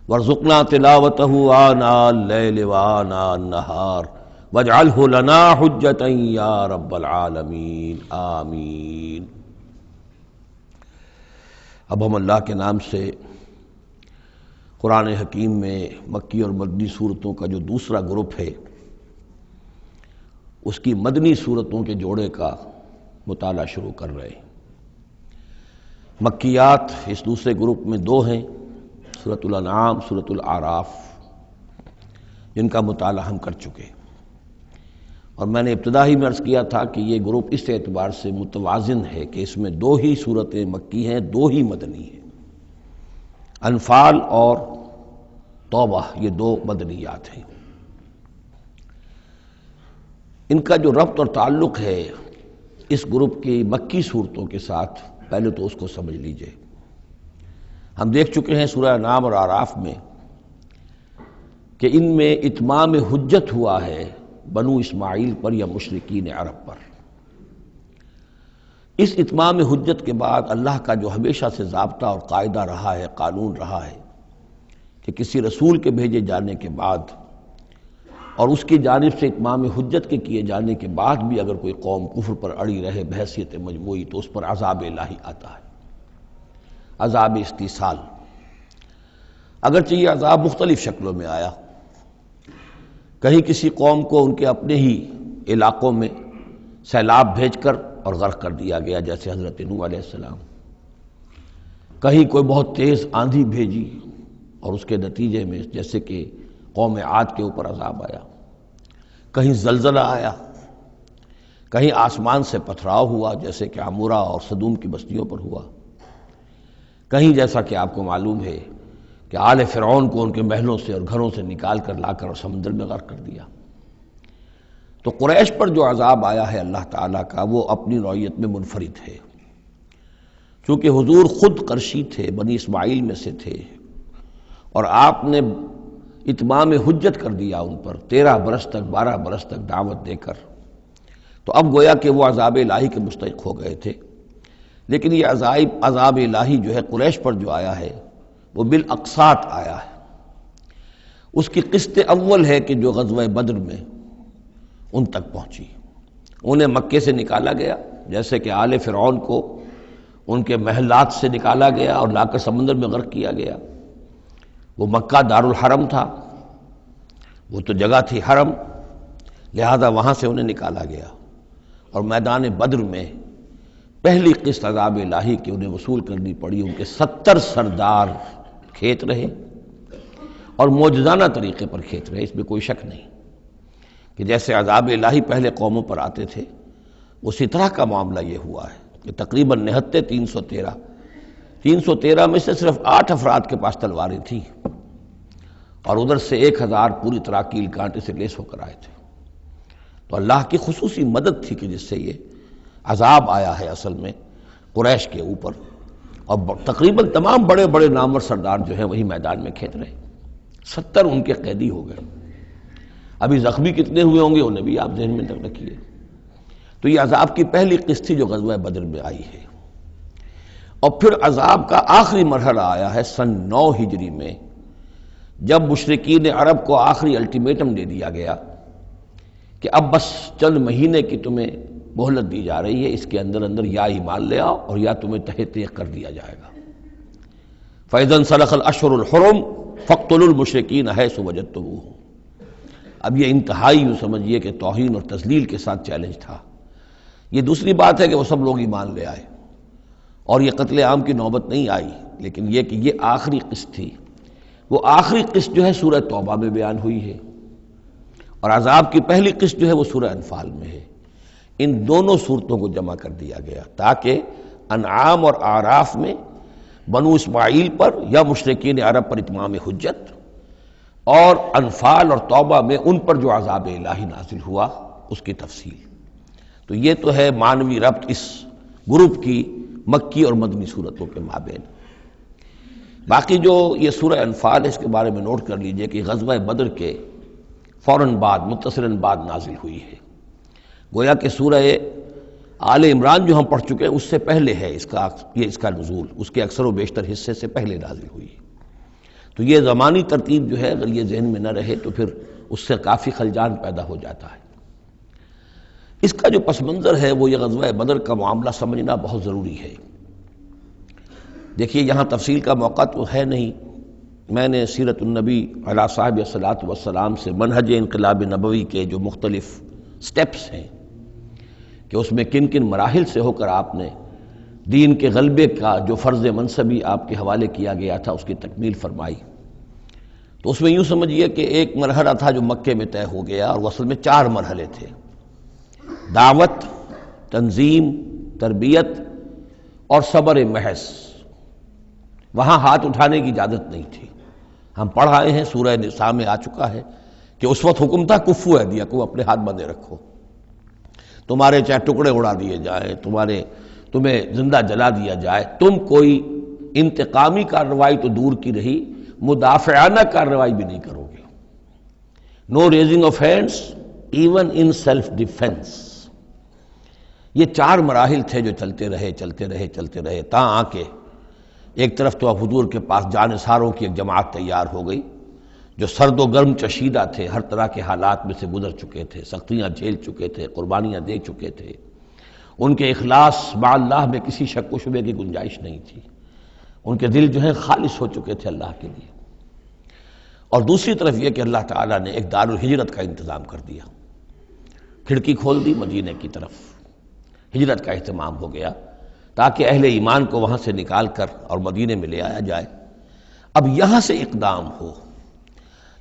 وارزقنا تلاوته آناء اللیل وآناء النہار واجعلہ لنا حجتا یا رب العالمین آمین۔ اب ہم اللہ کے نام سے قرآن حکیم میں مکی اور مدنی صورتوں کا جو دوسرا گروپ ہے اس کی مدنی صورتوں کے جوڑے کا مطالعہ شروع کر رہے ہیں۔ مکیات اس دوسرے گروپ میں دو ہیں، سورۃ الانعام، سورۃ الاعراف، جن کا مطالعہ ہم کر چکے، اور میں نے ابتدا ہی میں عرض کیا تھا کہ یہ گروپ اس اعتبار سے متوازن ہے کہ اس میں دو ہی سورتیں مکی ہیں، دو ہی مدنی ہیں۔ انفال اور توبہ یہ دو مدنیات ہیں۔ ان کا جو ربط اور تعلق ہے اس گروپ کی مکی صورتوں کے ساتھ، پہلے تو اس کو سمجھ لیجئے۔ ہم دیکھ چکے ہیں سورہ انعام اور اعراف میں کہ ان میں اتمام حجت ہوا ہے بنو اسماعیل پر یا مشرکین عرب پر۔ اس اتمام حجت کے بعد اللہ کا جو ہمیشہ سے ضابطہ اور قاعدہ رہا ہے، قانون رہا ہے کہ کسی رسول کے بھیجے جانے کے بعد اور اس کی جانب سے اتمام حجت کے کیے جانے کے بعد بھی اگر کوئی قوم کفر پر اڑی رہے بحیثیت مجموعی تو اس پر عذاب الہی آتا ہے، عذاب استیصال۔ اگرچہ یہ عذاب مختلف شکلوں میں آیا، کہیں کسی قوم کو ان کے اپنے ہی علاقوں میں سیلاب بھیج کر اور غرق کر دیا گیا، جیسے حضرت نوح علیہ السلام۔ کہیں کوئی بہت تیز آندھی بھیجی اور اس کے نتیجے میں جیسے کہ قوم عاد کے اوپر عذاب آیا، کہیں زلزلہ آیا، کہیں آسمان سے پتھراؤ ہوا جیسے کہ عمورہ اور صدوم کی بستیوں پر ہوا، کہیں جیسا کہ آپ کو معلوم ہے کہ آل فرعون کو ان کے محلوں سے اور گھروں سے نکال کر لا کر اور سمندر میں غرق کر دیا۔ تو قریش پر جو عذاب آیا ہے اللہ تعالیٰ کا، وہ اپنی نوعیت میں منفرد ہے۔ چونکہ حضور خود قرشی تھے، بنی اسماعیل میں سے تھے، اور آپ نے اتمام حجت کر دیا ان پر 13 برس تک، 12 برس تک دعوت دے کر، تو اب گویا کہ وہ عذاب الہی کے مستحق ہو گئے تھے۔ لیکن یہ عذاب الہی جو ہے قریش پر جو آیا ہے وہ بالاقساط آیا ہے۔ اس کی قسط اول ہے کہ جو غزوہ بدر میں ان تک پہنچی، انہیں مکے سے نکالا گیا، جیسے کہ آل فرعون کو ان کے محلات سے نکالا گیا اور لا کر سمندر میں غرق کیا گیا۔ وہ مکہ دارالحرم تھا، وہ تو جگہ تھی حرم، لہذا وہاں سے انہیں نکالا گیا، اور میدان بدر میں پہلی قسط عذاب الہی کی انہیں وصول کرنی پڑی۔ ان کے 70 سردار کھیت رہے اور معجزانہ طریقے پر کھیت رہے، اس میں کوئی شک نہیں کہ جیسے عذاب الہی پہلے قوموں پر آتے تھے اسی طرح کا معاملہ یہ ہوا ہے کہ تقریباً نہتے 313 میں سے صرف 8 افراد کے پاس تلواریں تھیں، اور ادھر سے 1000 پوری طرح کیل کانٹے سے لیس ہو کر آئے تھے۔ تو اللہ کی خصوصی مدد تھی کہ جس سے یہ عذاب آیا ہے اصل میں قریش کے اوپر، اور تقریباً تمام بڑے بڑے نامور سردار جو ہیں وہی میدان میں کھیت رہے، 70 ان کے قیدی ہو گئے۔ ابھی زخمی کتنے ہوئے ہوں گے انہیں بھی آپ ذہن میں رکھیے۔ تو یہ عذاب کی پہلی قسط تھی جو غزوہ بدر میں آئی ہے، اور پھر عذاب کا آخری مرحلہ آیا ہے سن 9 ہجری میں، جب مشرکین عرب کو آخری الٹیمیٹم دے دیا گیا کہ اب بس چند مہینے کی تمہیں مہلت دی جا رہی ہے، اس کے اندر اندر یا ایمان لے آؤ اور یا تمہیں تہہ تیغ کر دیا جائے گا۔ فَإِذَا انْسَلَخَ الْأَشْهُرُ الْحُرُمُ فَاقْتُلُوا الْمُشْرِكِينَ حَيْثُ وَجَدتُّمُوهُمْ۔ اب یہ انتہائی یوں سمجھیے کہ توہین اور تذلیل کے ساتھ چیلنج تھا۔ یہ دوسری بات ہے کہ وہ سب لوگ ایمان لے آئے اور یہ قتل عام کی نوبت نہیں آئی، لیکن یہ کہ یہ آخری قسط تھی۔ وہ آخری قسط جو ہے سورہ توبہ میں بیان ہوئی ہے، اور عذاب کی پہلی قسط جو ہے وہ سورہ انفال میں ہے۔ ان دونوں صورتوں کو جمع کر دیا گیا تاکہ انعام اور اعراف میں بنو اسماعیل پر یا مشرکین عرب پر اتمام حجت، اور انفال اور توبہ میں ان پر جو عذاب الہی نازل ہوا اس کی تفصیل۔ تو یہ تو ہے معنوی ربط اس گروپ کی مکی اور مدنی صورتوں کے مابین۔ باقی جو یہ سورہ انفال ہے اس کے بارے میں نوٹ کر لیجئے کہ غزوہ بدر کے فوراً بعد متصلاً بعد نازل ہوئی ہے۔ گویا کہ سورہ آل عمران جو ہم پڑھ چکے ہیں اس سے پہلے ہے اس کا نزول، اس کے اکثر و بیشتر حصے سے پہلے نازل ہوئی ہے۔ تو یہ زمانی ترتیب جو ہے اگر یہ ذہن میں نہ رہے تو پھر اس سے کافی خلجان پیدا ہو جاتا ہے۔ اس کا جو پس منظر ہے وہ یہ غزوہ بدر کا معاملہ سمجھنا بہت ضروری ہے۔ دیکھیے یہاں تفصیل کا موقع تو ہے نہیں، میں نے سیرت النبی علیہ صاحب الصلاۃ والسلام سے منہج انقلاب نبوی کے جو مختلف سٹیپس ہیں کہ اس میں کن کن مراحل سے ہو کر آپ نے دین کے غلبے کا جو فرض منصبی آپ کے حوالے کیا گیا تھا اس کی تکمیل فرمائی۔ تو اس میں یوں سمجھیے کہ ایک مرحلہ تھا جو مکے میں طے ہو گیا، اور وہ اصل میں 4 مرحلے تھے: دعوت، تنظیم، تربیت اور صبر محض۔ وہاں ہاتھ اٹھانے کی اجازت نہیں تھی۔ ہم پڑھ آئے ہیں، سورہ نساء میں آ چکا ہے کہ اس وقت حکم تھا کفو ایدیکم، اپنے ہاتھ بندھے رکھو، تمہارے چاہے ٹکڑے اڑا دیے جائیں، تمہیں زندہ جلا دیا جائے، تم کوئی انتقامی کارروائی تو دور کی رہی، مدافعانہ کارروائی بھی نہیں کرو گے۔ No raising of hands even in self defence. یہ 4 مراحل تھے جو چلتے رہے تاں آ کے ایک طرف تو حضور کے پاس جانثاروں کی ایک جماعت تیار ہو گئی جو سرد و گرم چشیدہ تھے، ہر طرح کے حالات میں سے گزر چکے تھے، سختیاں جھیل چکے تھے، قربانیاں دے چکے تھے، ان کے اخلاص مع اللہ میں کسی شک و شبے کی گنجائش نہیں تھی، ان کے دل جو ہیں خالص ہو چکے تھے اللہ کے لیے۔ اور دوسری طرف یہ کہ اللہ تعالیٰ نے ایک دار الہجرت کا انتظام کر دیا، کھڑکی کھول دی مدینے کی طرف، ہجرت کا اہتمام ہو گیا تاکہ اہل ایمان کو وہاں سے نکال کر اور مدینے میں لے آیا جائے۔ اب یہاں سے اقدام ہو،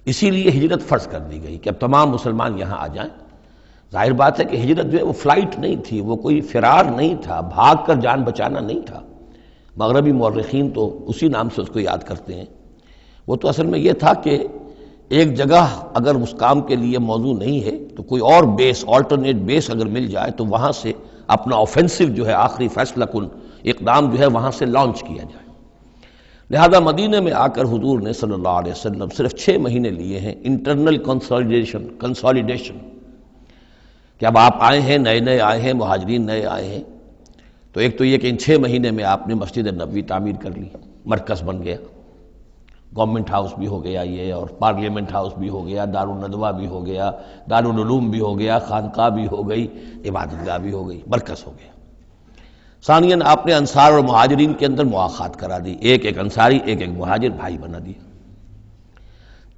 اسی لیے ہجرت فرض کر دی گئی کہ اب تمام مسلمان یہاں آ جائیں۔ ظاہر بات ہے کہ ہجرت جو ہے وہ فلائٹ نہیں تھی، وہ کوئی فرار نہیں تھا، بھاگ کر جان بچانا نہیں تھا۔ مغربی مورخین تو اسی نام سے اس کو یاد کرتے ہیں۔ وہ تو اصل میں یہ تھا کہ ایک جگہ اگر اس کام کے لیے موضوع نہیں ہے تو کوئی اور بیس، آلٹرنیٹ بیس اگر مل جائے تو وہاں سے اپنا آفینسو جو ہے، آخری فیصلہ کن اقدام جو ہے وہاں سے لانچ کیا جائے۔ لہذا مدینے میں آ کر حضور نے صلی اللہ علیہ وسلم صرف 6 مہینے لیے ہیں انٹرنل کنسالیڈیشن، کہ اب آپ آئے ہیں، نئے آئے ہیں، مہاجرین نئے آئے ہیں، تو ایک تو یہ کہ ان 6 مہینے میں آپ نے مسجد نبوی تعمیر کر لی، مرکز بن گیا، گورنمنٹ ہاؤس بھی ہو گیا یہ، اور پارلیمنٹ ہاؤس بھی ہو گیا، دارالندوہ بھی ہو گیا، دارالعلوم بھی ہو گیا، خانقاہ بھی ہو گئی، عبادت گاہ بھی ہو گئی، مرکز ہو گیا۔ ثانیاً آپ نے انصار اور مہاجرین کے اندر مواخات کرا دی، ایک انصاری ایک مہاجر بھائی بنا دیا۔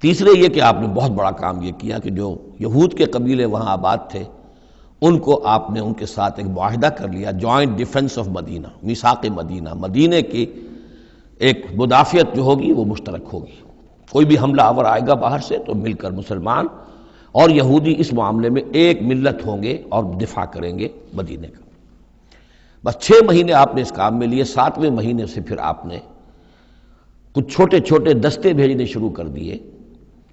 تیسرے یہ کہ آپ نے بہت بڑا کام یہ کیا کہ جو یہود کے قبیلے وہاں آباد تھے ان کو آپ نے ان کے ساتھ ایک معاہدہ کر لیا، جوائنٹ ڈیفنس آف مدینہ، میثاق مدینہ، مدینے کی ایک مدافعت جو ہوگی وہ مشترک ہوگی، کوئی بھی حملہ آور آئے گا باہر سے تو مل کر مسلمان اور یہودی اس معاملے میں ایک ملت ہوں گے اور دفاع کریں گے مدینے کا۔ بس 6 مہینے آپ نے اس کام میں لیے، 7ویں مہینے سے پھر آپ نے کچھ چھوٹے چھوٹے دستے بھیجنے شروع کر دیے،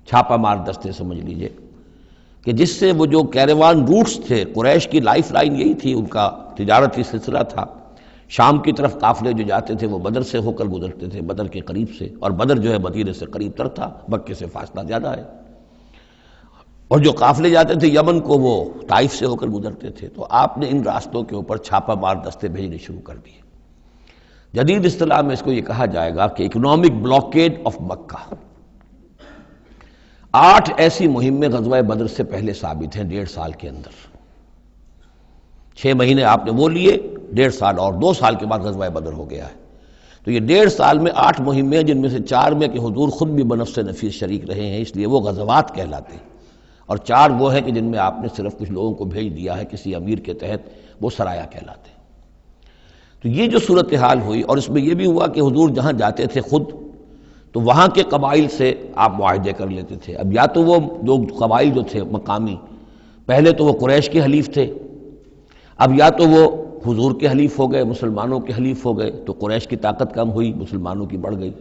چھاپا مار دستے سمجھ لیجئے، کہ جس سے وہ جو کیروان روٹس تھے، قریش کی لائف لائن یہی تھی، ان کا تجارتی سلسلہ تھا، شام کی طرف قافلے جو جاتے تھے وہ بدر سے ہو کر گزرتے تھے، بدر کے قریب سے، اور بدر جو ہے مدینے سے قریب تر تھا، مکے سے فاصلہ زیادہ ہے، اور جو قافلے جاتے تھے یمن کو وہ طائف سے ہو کر گزرتے تھے۔ تو آپ نے ان راستوں کے اوپر چھاپا مار دستے بھیجنے شروع کر دیے۔ جدید اصطلاح میں اس کو یہ کہا جائے گا کہ اکنامک بلاکیڈ آف مکہ۔ 8 ایسی مہمیں غزوہ بدر سے پہلے ثابت ہیں 1.5 سال کے اندر۔ 6 مہینے آپ نے وہ لیے، 1.5 سال اور 2 سال کے بعد غزوہ بدر ہو گیا ہے۔ تو یہ 1.5 سال میں 8 مہمیں ہیں، جن میں سے 4 میں کہ حضور خود بھی بنفس نفیس شریک رہے ہیں، اس لیے وہ غزوات کہلاتے ہیں، اور 4 وہ ہیں کہ جن میں آپ نے صرف کچھ لوگوں کو بھیج دیا ہے کسی امیر کے تحت، وہ سرایا کہلاتے ہیں۔ تو یہ جو صورتحال ہوئی، اور اس میں یہ بھی ہوا کہ حضور جہاں جاتے تھے خود تو وہاں کے قبائل سے آپ معاہدے کر لیتے تھے۔ اب یا تو وہ جو قبائل جو تھے مقامی، پہلے تو وہ قریش کے حلیف تھے، اب یا تو وہ حضور کے حلیف ہو گئے، مسلمانوں کے حلیف ہو گئے، تو قریش کی طاقت کم ہوئی، مسلمانوں کی بڑھ گئی،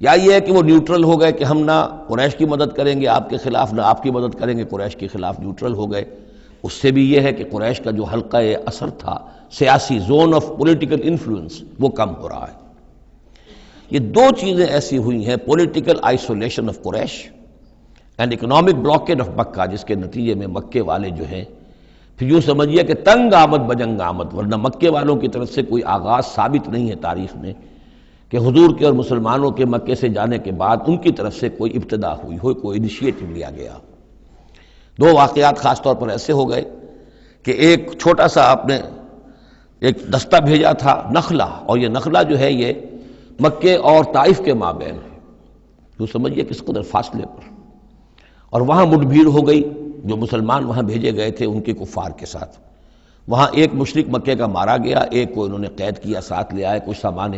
یا یہ ہے کہ وہ نیوٹرل ہو گئے کہ ہم نہ قریش کی مدد کریں گے آپ کے خلاف، نہ آپ کی مدد کریں گے قریش کے خلاف، نیوٹرل ہو گئے۔ اس سے بھی یہ ہے کہ قریش کا جو حلقہ اثر تھا، سیاسی زون آف پولیٹیکل انفلوئنس، وہ کم ہو رہا ہے۔ یہ 2 چیزیں ایسی ہوئی ہیں، political isolation of Quraish and economic blockade of Mecca, جس کے نتیجے میں مکے والے جو ہیں پھر یوں سمجھیے کہ تنگ آمد بجنگ آمد، ورنہ مکے والوں کی طرف سے کوئی آغاز ثابت نہیں ہے تاریخ میں کہ حضور کے اور مسلمانوں کے مکے سے جانے کے بعد ان کی طرف سے کوئی ابتدا ہوئی ہو، کوئی انیشیٹو لیا گیا۔ دو واقعات خاص طور پر ایسے ہو گئے کہ ایک چھوٹا سا آپ نے ایک دستہ بھیجا تھا نخلا، اور یہ نخلا جو ہے یہ مکے اور طائف کے مابین ہے، تو سمجھیے کس قدر فاصلے پر، اور وہاں مٹ بھیڑ ہو گئی۔ جو مسلمان وہاں بھیجے گئے تھے ان کے کفار کے ساتھ، وہاں ایک مشرک مکے کا مارا گیا، ایک کو انہوں نے قید کیا، ساتھ لے آئے، کچھ سامان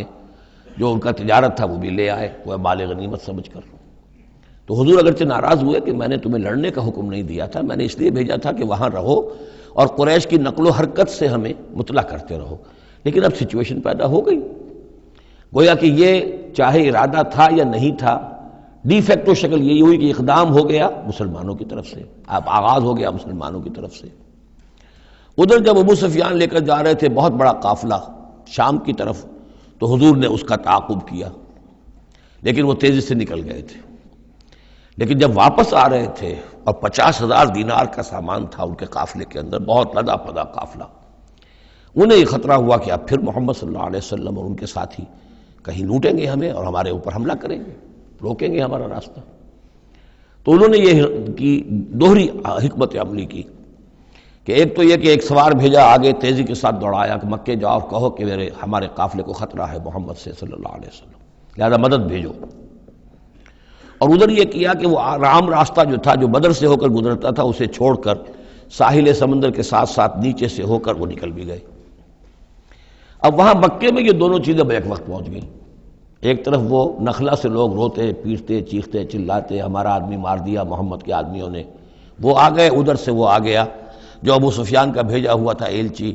جو ان کا تجارت تھا وہ بھی لے آئے، وہ مال غنیمت سمجھ کر۔ تو حضور اگرچہ ناراض ہوئے کہ میں نے تمہیں لڑنے کا حکم نہیں دیا تھا، میں نے اس لیے بھیجا تھا کہ وہاں رہو اور قریش کی نقل و حرکت سے ہمیں مطلع کرتے رہو، لیکن اب سچویشن پیدا ہو گئی، گویا کہ یہ چاہے ارادہ تھا یا نہیں تھا، ڈی فیکٹو شکل یہی ہوئی کہ اقدام ہو گیا مسلمانوں کی طرف سے، اب آغاز ہو گیا مسلمانوں کی طرف سے۔ ادھر جب ابو سفیان لے کر جا رہے تھے بہت بڑا قافلہ شام کی طرف، تو حضور نے اس کا تعاقب کیا، لیکن وہ تیزی سے نکل گئے تھے۔ لیکن جب واپس آ رہے تھے اور 50,000 دینار کا سامان تھا ان کے قافلے کے اندر، بہت لدا پدا قافلہ، انہیں یہ خطرہ ہوا کہ اب پھر محمد صلی اللہ علیہ وسلم اور ان کے ساتھی کہیں لوٹیں گے ہمیں اور ہمارے اوپر حملہ کریں گے، روکیں گے ہمارا راستہ۔ تو انہوں نے یہ کی دوہری حکمت عملی کی کہ ایک تو یہ کہ ایک سوار بھیجا آگے تیزی کے ساتھ دوڑایا کہ مکے جاؤ اور کہو کہ ہمارے قافلے کو خطرہ ہے محمد سے صلی اللہ علیہ وسلم، لہذا مدد بھیجو۔ اور ادھر یہ کیا کہ وہ عام راستہ جو تھا جو بدر سے ہو کر گزرتا تھا اسے چھوڑ کر ساحل سمندر کے ساتھ ساتھ نیچے سے ہو کر وہ نکل بھی گئے۔ اب وہاں مکے میں یہ دونوں چیزیں بیک وقت پہنچ گئیں، ایک طرف وہ نخلا سے لوگ روتے پیٹتے چیختے چلاتے ہمارا آدمی مار دیا محمد کے آدمیوں نے، وہ آ گئے، ادھر سے وہ آ گیا جو ابو سفیان کا بھیجا ہوا تھا ایلچی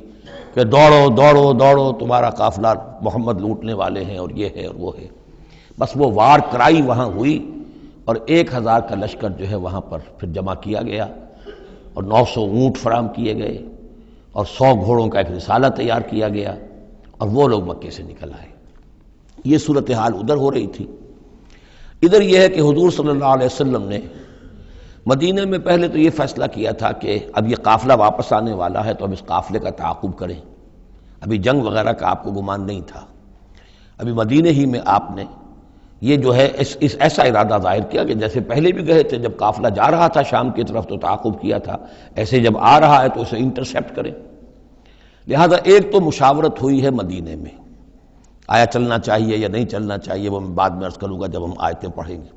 کہ دوڑو دوڑو دوڑو تمہارا قافلہ محمد لوٹنے والے ہیں اور یہ ہے اور وہ ہے۔ بس وہ وار کرائی وہاں ہوئی اور 1,000 کا لشکر جو ہے وہاں پر پھر جمع کیا گیا اور 900 اونٹ فراہم کیے گئے اور 100 گھوڑوں کا ایک رسالہ تیار کیا گیا اور وہ لوگ مکے سے نکل آئے۔ یہ صورتحال ادھر ہو رہی تھی۔ ادھر یہ ہے کہ حضور صلی اللہ علیہ وسلم نے مدینہ میں پہلے تو یہ فیصلہ کیا تھا کہ اب یہ قافلہ واپس آنے والا ہے تو اب اس قافلے کا تعاقب کریں، ابھی جنگ وغیرہ کا آپ کو گمان نہیں تھا، ابھی مدینہ ہی میں آپ نے یہ جو ہے اس ایسا ارادہ ظاہر کیا کہ جیسے پہلے بھی گئے تھے، جب قافلہ جا رہا تھا شام کی طرف تو تعاقب کیا تھا، ایسے جب آ رہا ہے تو اسے انٹرسیپٹ کریں۔ لہذا ایک تو مشاورت ہوئی ہے مدینہ میں، آیا چلنا چاہیے یا نہیں چلنا چاہیے، وہ میں بعد میں عرض کروں گا جب ہم آیتیں پڑھیں گے۔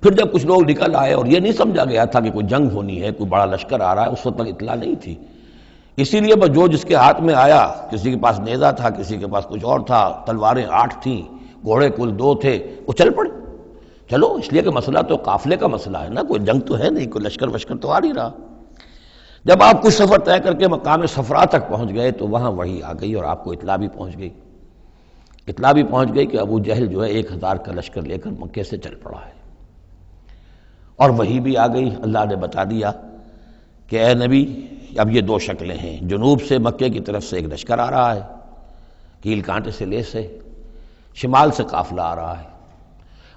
پھر جب کچھ لوگ نکل آئے اور یہ نہیں سمجھا گیا تھا کہ کوئی جنگ ہونی ہے، کوئی بڑا لشکر آ رہا ہے، اس وقت تک اطلاع نہیں تھی، اسی لیے بس جو جس کے ہاتھ میں آیا، کسی کے پاس نیزہ تھا، کسی کے پاس کچھ اور تھا، تلواریں 8 تھیں، گھوڑے کل 2 تھے، وہ چل پڑے۔ چلو اس لیے کہ مسئلہ تو قافلے کا مسئلہ ہے نا، کوئی جنگ تو ہے نہیں، کوئی لشکر وشکر تو آ نہیں رہا۔ جب آپ کچھ سفر طے کر کے مقام صفرا تک پہنچ گئے تو وہاں وحی آ گئی اور آپ کو اطلاع بھی پہنچ گئی، اطلاع بھی پہنچ گئی کہ ابو جہل جو ہے 1,000 کا لشکر لے کر مکے سے چل پڑا ہے، اور وحی بھی آ گئی، اللہ نے بتا دیا کہ اے نبی اب یہ 2 شکلیں ہیں، جنوب سے مکے کی طرف سے ایک لشکر آ رہا ہے کیل کانٹے سے لیس ہے، شمال سے قافلہ آ رہا ہے،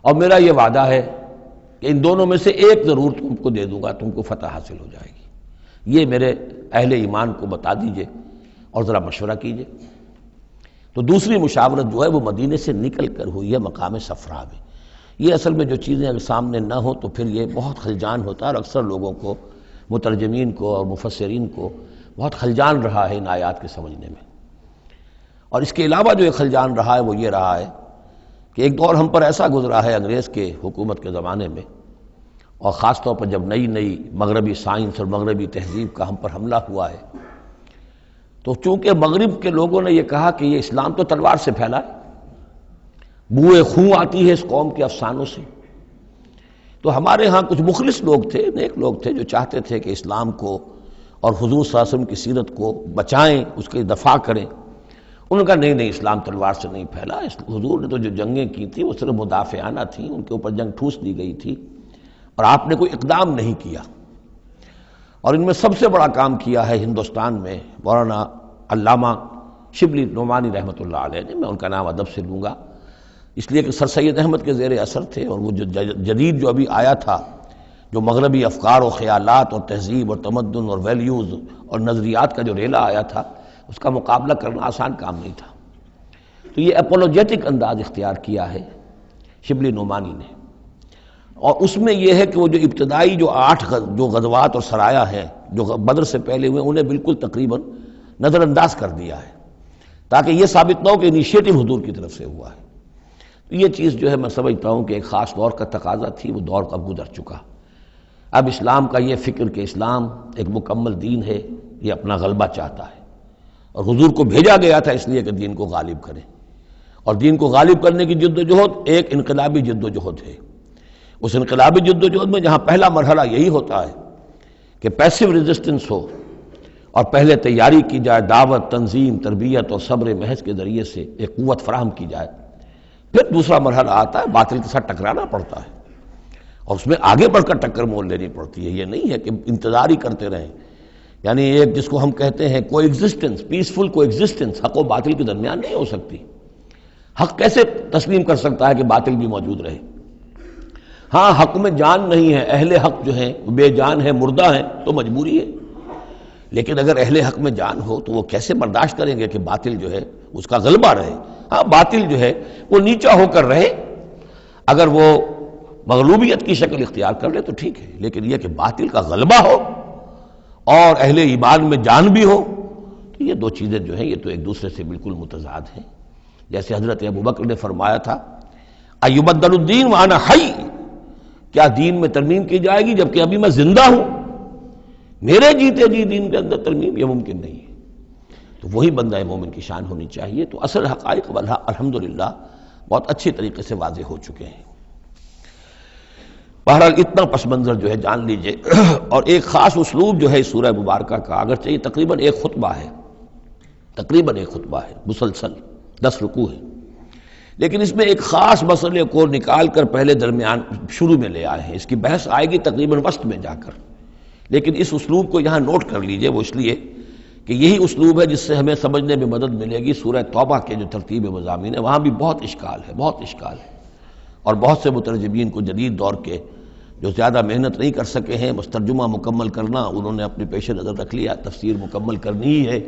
اور میرا یہ وعدہ ہے کہ ان دونوں میں سے ایک ضرور تم کو دے دوں گا، تم کو فتح حاصل ہو جائے گی، یہ میرے اہل ایمان کو بتا دیجئے اور ذرا مشورہ کیجئے۔ تو دوسری مشاورت جو ہے وہ مدینے سے نکل کر ہوئی ہے مقام صفرا میں۔ یہ اصل میں جو چیزیں اگر سامنے نہ ہوں تو پھر یہ بہت خلجان ہوتا ہے، اور اکثر لوگوں کو، مترجمین کو اور مفسرین کو بہت خلجان رہا ہے ان آیات کے سمجھنے میں۔ اور اس کے علاوہ جو ایک خلجان رہا ہے وہ یہ رہا ہے کہ ایک دور ہم پر ایسا گزرا ہے انگریز کے حکومت کے زمانے میں، اور خاص طور پر جب نئی مغربی سائنس اور مغربی تہذیب کا ہم پر حملہ ہوا ہے، تو چونکہ مغرب کے لوگوں نے یہ کہا کہ یہ اسلام تو تلوار سے پھیلا ہے، بوئے خون آتی ہے اس قوم کے افسانوں سے، تو ہمارے ہاں کچھ مخلص لوگ تھے، نیک لوگ تھے جو چاہتے تھے کہ اسلام کو اور حضور صلی اللہ علیہ وسلم کی سیرت کو بچائیں، اس کی دفاع کریں۔ انہوں نے کہا نہیں اسلام تلوار سے نہیں پھیلا، حضور نے تو جو جنگیں کی تھیں وہ صرف مدافعانہ تھیں، ان کے اوپر جنگ ٹھوس دی گئی تھی اور آپ نے کوئی اقدام نہیں کیا۔ اور ان میں سب سے بڑا کام کیا ہے ہندوستان میں مولانا علامہ شبلی نعمانی رحمۃ اللہ علیہ نے، میں ان کا نام ادب سے لوں گا اس لیے کہ سر سید احمد کے زیر اثر تھے، اور وہ جو جدید جو ابھی آیا تھا، جو مغربی افکار و خیالات اور تہذیب اور تمدن اور ویلیوز اور نظریات کا جو ریلا آیا تھا، اس کا مقابلہ کرنا آسان کام نہیں تھا۔ تو یہ اپولوجیٹک انداز اختیار کیا ہے شبلی نعمانی نے، اور اس میں یہ ہے کہ وہ جو ابتدائی جو 8 جو غزوات اور سرایا ہیں جو بدر سے پہلے ہوئے انہیں بالکل تقریباً نظر انداز کر دیا ہے، تاکہ یہ ثابت نہ ہو کہ انیشیٹو حضور کی طرف سے ہوا ہے۔ تو یہ چیز جو ہے میں سمجھتا ہوں کہ ایک خاص دور کا تقاضا تھی، وہ دور اب گزر چکا۔ اب اسلام کا یہ فکر کہ اسلام ایک مکمل دین ہے، یہ اپنا غلبہ چاہتا ہے، اور حضور کو بھیجا گیا تھا اس لیے کہ دین کو غالب کرے، اور دین کو غالب کرنے کی جد و جہد ایک انقلابی جد و جہد ہے۔ اس انقلابی جد و جہد میں جہاں پہلا مرحلہ یہی ہوتا ہے کہ پیسو ریزسٹنس ہو، اور پہلے تیاری کی جائے، دعوت، تنظیم، تربیت اور صبر محض کے ذریعے سے ایک قوت فراہم کی جائے، پھر دوسرا مرحلہ آتا ہے باطل کے ساتھ ٹکرانا پڑتا ہے، اور اس میں آگے بڑھ کر ٹکر مول لینی پڑتی ہے۔ یہ نہیں ہے کہ انتظار ہی کرتے رہیں، یعنی ایک جس کو ہم کہتے ہیں کو ایگزسٹنس، پیسفل کو ایگزسٹنس، حق و باطل کے درمیان نہیں ہو سکتی۔ حق کیسے تسلیم کر سکتا ہے کہ باطل بھی موجود رہے؟ ہاں حق میں جان نہیں ہے، اہل حق جو ہیں بے جان ہیں، مردہ ہیں، تو مجبوری ہے، لیکن اگر اہل حق میں جان ہو تو وہ کیسے برداشت کریں گے کہ باطل جو ہے اس کا غلبہ رہے؟ ہاں باطل جو ہے وہ نیچا ہو کر رہے، اگر وہ مغلوبیت کی شکل اختیار کر لے تو ٹھیک ہے، لیکن یہ کہ باطل کا غلبہ ہو اور اہل ایمان میں جان بھی ہو، تو یہ دو چیزیں جو ہیں یہ تو ایک دوسرے سے بالکل متضاد ہیں۔ جیسے حضرت ابوبکر نے فرمایا تھا ایبدل الدین وانا حی، کیا دین میں ترمیم کی جائے گی جبکہ ابھی میں زندہ ہوں؟ میرے جیتے جی دین کے اندر ترمیم، یہ ممکن نہیں ہے۔ تو وہی بندہ مومن کی شان ہونی چاہیے۔ تو اصل حقائق الحمدللہ بہت اچھی طریقے سے واضح ہو چکے ہیں۔ بہرحال اتنا پس منظر جو ہے جان لیجئے، اور ایک خاص اسلوب جو ہے اس سورہ مبارکہ کا، اگرچہ یہ تقریباً ایک خطبہ ہے مسلسل 10 رکوع ہے، لیکن اس میں ایک خاص مسئلے کو نکال کر پہلے درمیان شروع میں لے آئے ہیں۔ اس کی بحث آئے گی تقریباً وسط میں جا کر، لیکن اس اسلوب کو یہاں نوٹ کر لیجئے، وہ اس لیے کہ یہی اسلوب ہے جس سے ہمیں سمجھنے میں مدد ملے گی۔ سورہ توبہ کے جو ترتیب مضامین ہے وہاں بھی بہت اشکال ہے، اور بہت سے مترجمین کو جدید دور کے جو زیادہ محنت نہیں کر سکے ہیں بس ترجمہ مکمل کرنا انہوں نے اپنے پیش نظر رکھ لیا، تفسیر مکمل کرنی ہی ہے،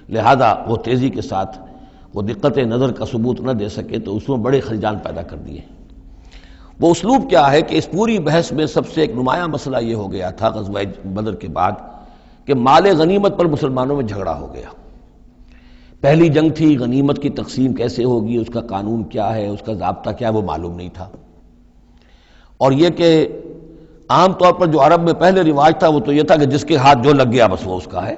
لہذا وہ تیزی کے ساتھ وہ دقت نظر کا ثبوت نہ دے سکے تو اس میں بڑے خلجان پیدا کر دیے۔ وہ اسلوب کیا ہے کہ اس پوری بحث میں سب سے ایک نمایاں مسئلہ یہ ہو گیا تھا غزوہ بدر کے بعد کہ مال غنیمت پر مسلمانوں میں جھگڑا ہو گیا۔ پہلی جنگ تھی، غنیمت کی تقسیم کیسے ہوگی، اس کا قانون کیا ہے، اس کا ضابطہ کیا ہے، وہ معلوم نہیں تھا۔ اور یہ کہ عام طور پر جو عرب میں پہلے رواج تھا وہ تو یہ تھا کہ جس کے ہاتھ جو لگ گیا بس وہ اس کا ہے۔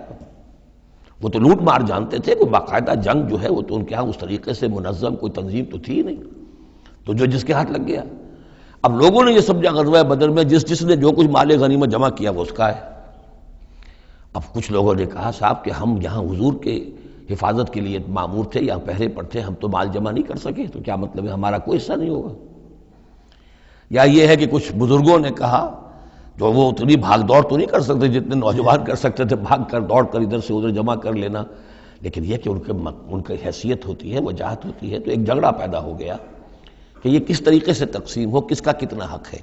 وہ تو لوٹ مار جانتے تھے، کوئی باقاعدہ جنگ جو ہے وہ تو ان کے ہاں اس طریقے سے منظم کوئی تنظیم تو تھی ہی نہیں، تو جو جس کے ہاتھ لگ گیا۔ اب لوگوں نے یہ سمجھا غزوہ بدر میں جس نے جو کچھ مال غنیمت جمع کیا وہ اس کا ہے۔ اب کچھ لوگوں نے کہا صاحب کہ ہم یہاں حضور کے حفاظت کے لیے مامور تھے، یہاں پہرے پر تھے، ہم تو مال جمع نہیں کر سکے، تو کیا مطلب ہے ہمارا کوئی حصہ نہیں ہوگا؟ یا یہ ہے کہ کچھ بزرگوں نے کہا جو وہ اتنی بھاگ دوڑ تو نہیں کر سکتے جتنے نوجوان کر سکتے تھے، بھاگ کر دوڑ کر ادھر سے ادھر جمع کر لینا، لیکن یہ کہ ان کی حیثیت ہوتی ہے، وجاہت ہوتی ہے، تو ایک جھگڑا پیدا ہو گیا کہ یہ کس طریقے سے تقسیم ہو، کس کا کتنا حق ہے۔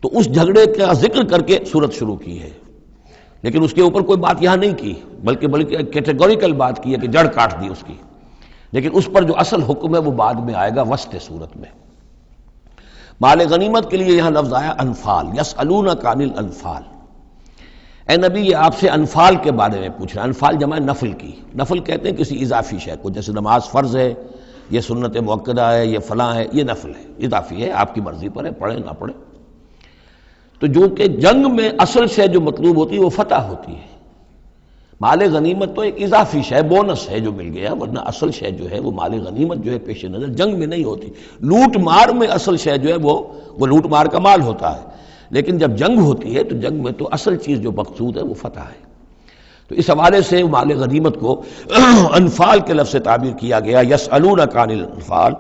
تو اس جھگڑے کا ذکر کر کے سورت شروع کی ہے، لیکن اس کے اوپر کوئی بات یہاں نہیں کی، بلکہ کیٹیگوریکل بات کی ہے کہ جڑ کاٹ دی اس کی، لیکن اس پر جو اصل حکم ہے وہ بعد میں آئے گا وسط سورت میں۔ مال غنیمت کے لیے یہاں لفظ آیا انفال، یسألونک عن الانفال۔ اے نبی یہ آپ سے انفال کے بارے میں پوچھ رہا ہے۔ انفال جمع نفل کی، نفل کہتے ہیں کسی اضافی شے کو، جیسے نماز فرض ہے، یہ سنت مؤکدہ ہے، یہ فلاں ہے، یہ نفل ہے، اضافی ہے، آپ کی مرضی پر ہے، پڑھیں نہ پڑھیں۔ تو جو کہ جنگ میں اصل شے جو مطلوب ہوتی ہے وہ فتح ہوتی ہے، مال غنیمت تو ایک اضافی شے، بونس ہے جو مل گیا، ورنہ اصل شے جو ہے وہ مال غنیمت جو ہے پیش نظر جنگ میں نہیں ہوتی۔ لوٹ مار میں اصل شے جو ہے وہ لوٹ مار کا مال ہوتا ہے، لیکن جب جنگ ہوتی ہے تو جنگ میں تو اصل چیز جو مقصود ہے وہ فتح ہے۔ تو اس حوالے سے مال غنیمت کو انفال کے لفظ سے تعبیر کیا گیا، یسألونک عن الانفال۔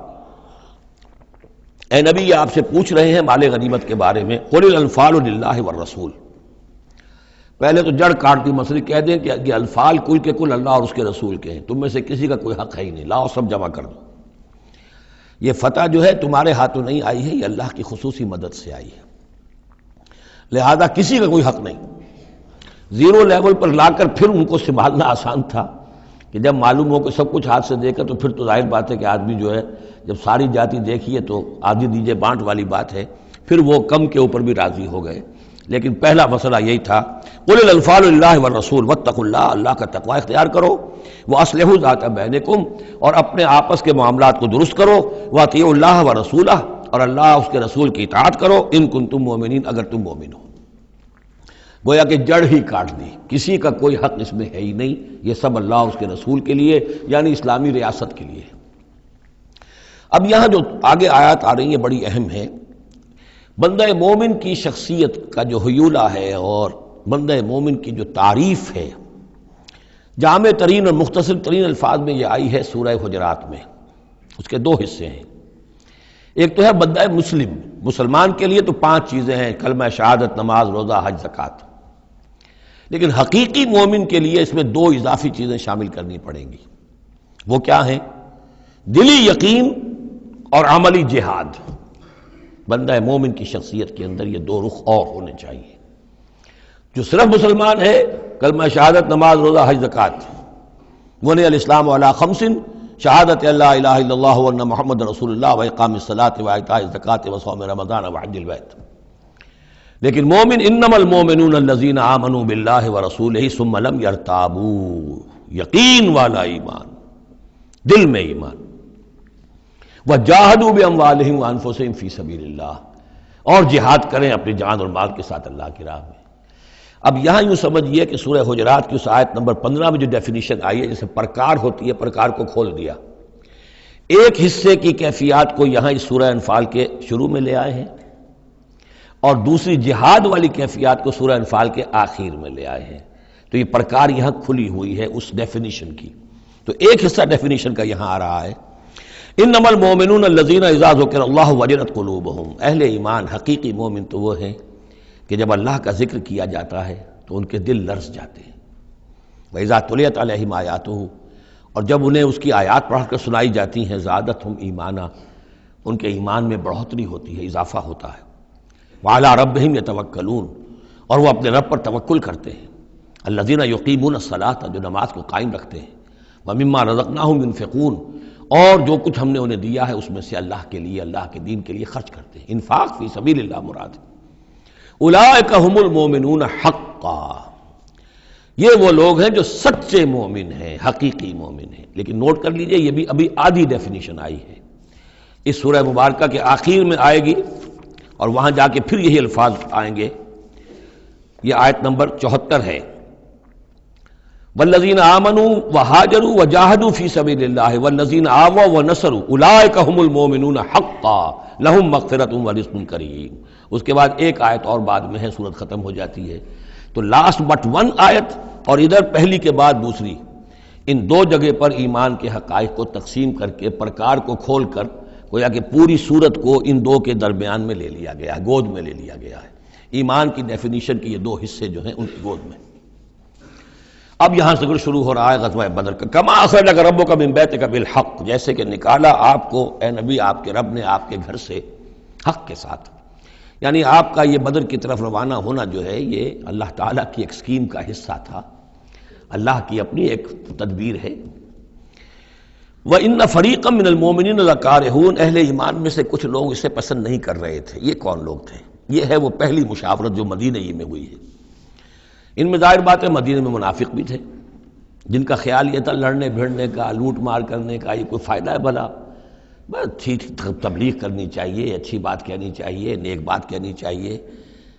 اے نبی یہ آپ سے پوچھ رہے ہیں مال غنیمت کے بارے میں، قل الانفال للہ والرسول۔ پہلے تو جڑ کاٹ دی، مسئلہ کہہ دیں کہ یہ انفال کل کے کل اللہ اور اس کے رسول کے ہیں، تم میں سے کسی کا کوئی حق ہے ہی نہیں، لاؤ سب جمع کر دو۔ یہ فتح جو ہے تمہارے ہاتھوں نہیں آئی ہے، یہ اللہ کی خصوصی مدد سے آئی ہے، لہذا کسی کا کوئی حق نہیں۔ زیرو لیول پر لا کر پھر ان کو سنبھالنا آسان تھا، کہ جب معلوم ہو کہ سب کچھ ہاتھ سے دے کر، تو پھر تو ظاہر بات ہے کہ آدمی جو ہے جب ساری جاتی دیکھیے تو آدھی دیجے بانٹ والی بات ہے، پھر وہ کم کے اوپر بھی راضی ہو گئے۔ لیکن پہلا مسئلہ یہی تھا، قل الانفال للہ والرسول واتقوا اللہ، اللہ کا تقوی اختیار کرو، واصلحوا ذات بینکم، اور اپنے آپس کے معاملات کو درست کرو، واطیعوا اللہ ورسولہ، اور اللہ اس کے رسول کی اطاعت کرو، ان کنتم مؤمنین، اگر تم مومن ہو۔ گویا کہ جڑ ہی کاٹ دی، کسی کا کوئی حق اس میں ہے ہی نہیں، یہ سب اللہ اس کے رسول کے لیے، یعنی اسلامی ریاست کے لیے۔ اب یہاں جو آگے آیات آ رہی ہیں بڑی اہم ہے۔ بندہ مومن کی شخصیت کا جو حیولہ ہے اور بندہ مومن کی جو تعریف ہے، جامع ترین اور مختصر ترین الفاظ میں یہ آئی ہے سورہ حجرات میں۔ اس کے دو حصے ہیں، ایک تو ہے بندہ مسلم، مسلمان کے لیے تو 5 چیزیں ہیں، کلمہ شہادت، نماز، روزہ، حج، زکوٰۃ، لیکن حقیقی مومن کے لیے اس میں 2 اضافی چیزیں شامل کرنی پڑیں گی۔ وہ کیا ہیں؟ دلی یقین اور عملی جہاد۔ بندہ مومن کی شخصیت کے اندر یہ 2 رخ اور ہونے چاہیے۔ جو صرف مسلمان ہے، کلمہ شہادت، نماز، روزہ، حج، زکوٰۃ، بنی الاسلام علی 5، شہادت اللہ الہ الا اللہ وان محمد رسول اللہ واقام الصلاۃ وایتاء الزکوٰۃ وصوم رمضان وحج البیت۔ لیکن مومن، انما المؤمنون الذین آمنوا باللہ ورسولہ ثم لم یرتابوا، یقین والا ایمان، دل میں ایمان، وجاہدوا باموالہم وانفسہم فی سبیل اللہ، اور جہاد کریں اپنی جان اور مال کے ساتھ اللہ کی راہ میں۔ اب یہاں یوں سمجھیے کہ سورہ حجرات کی اس آیت نمبر 15 میں جو ڈیفینیشن آئی ہے، جیسے پرکار ہوتی ہے، پرکار کو کھول دیا۔ ایک حصے کی کیفیات کو یہاں اس سورہ انفال کے شروع میں لے آئے ہیں، اور دوسری جہاد والی کیفیات کو سورہ انفال کے آخر میں لے آئے ہیں۔ تو یہ پرکار یہاں کھلی ہوئی ہے اس ڈیفینیشن کی۔ تو ایک حصہ ڈیفینیشن کا یہاں آ رہا ہے، انما المؤمنون الذین اذا ذکر اللہ وجلت قلوبہم۔ اہل ایمان، حقیقی مومن تو وہ ہیں کہ جب اللہ کا ذکر کیا جاتا ہے تو ان کے دل لرز جاتے ہیں۔ وَإِذَا تُلِيَتْ عَلَيْهِمْ آیَاتُهُ، اور جب انہیں اس کی آیات پڑھ کر سنائی جاتی ہیں، زادتہم ایمانا، ان کے ایمان میں بڑھوتری ہوتی ہے، اضافہ ہوتا ہے۔ وَعَلَىٰ رَبِّهِمْ يَتَوَكَّلُونَ، اور وہ اپنے رب پر توکل کرتے ہیں۔ الَّذِينَ يُقِيمُونَ الصَّلَاةَ، جو نماز کو قائم رکھتے ہیں۔ وَمِمَّا رَزَقْنَاهُمْ يُنْفِقُونَ، اور جو کچھ ہم نے انہیں دیا ہے اس میں سے اللہ کے لیے، اللہ کے دین کے لیے خرچ کرتے ہیں۔ انفاق فی سبیل اللہ مراد ہے۔ اولئک ھم المؤمنون حقا، یہ وہ لوگ ہیں جو سچے مومن ہیں، حقیقی مومن ہیں۔ لیکن نوٹ کر لیجئے، یہ بھی ابھی آدھی ڈیفینیشن آئی ہے، اس سورہ مبارکہ کے آخر میں آئے گی، اور وہاں جا کے پھر یہی الفاظ آئیں گے۔ یہ آیت نمبر 74 ہے، والذین آمنوا وہاجروا وجاہدوا فی سبیل اللہ والذین آووا ونصروا اولئک ھم المؤمنون حقا لہم مغفرۃ ورزق کریم۔ اس کے بعد ایک آیت اور بعد میں ہے، سورت ختم ہو جاتی ہے۔ تو لاسٹ بٹ 1 آیت، اور ادھر پہلی کے بعد دوسری، ان 2 جگہ پر ایمان کے حقائق کو تقسیم کر کے، پرکار کو کھول کر، گویا کہ پوری سورت کو ان 2 کے درمیان میں لے لیا گیا ہے، گود میں لے لیا گیا ہے۔ ایمان کی ڈیفینیشن کے یہ 2 حصے جو ہیں ان کی گود میں۔ اب یہاں سے شروع ہو رہا ہے غزوہ بدر کا۔ کما اخرجک ربک من بیتک بالحق، جیسے کہ نکالا آپ کو اے نبی آپ کے رب نے آپ کے گھر سے حق کے ساتھ، یعنی آپ کا یہ بدر کی طرف روانہ ہونا جو ہے یہ اللہ تعالیٰ کی ایک اسکیم کا حصہ تھا، اللہ کی اپنی ایک تدبیر ہے۔ وَإِنَّ فَرِيقًا مِّنَ الْمُؤْمِنِينَ لَكَارِهُونَ، اہل ایمان میں سے کچھ لوگ اسے پسند نہیں کر رہے تھے۔ یہ کون لوگ تھے؟ یہ ہے وہ پہلی مشاورت جو مدینہ ہی میں ہوئی ہے۔ ان میں ظاہر بات ہے مدینہ میں منافق بھی تھے، جن کا خیال یہ تھا لڑنے بھیڑنے کا، لوٹ مار کرنے کا، یہ کوئی فائدہ ہے بھلا؟ بس اچھی تبلیغ کرنی چاہیے، اچھی بات کہنی چاہیے، نیک بات کہنی چاہیے،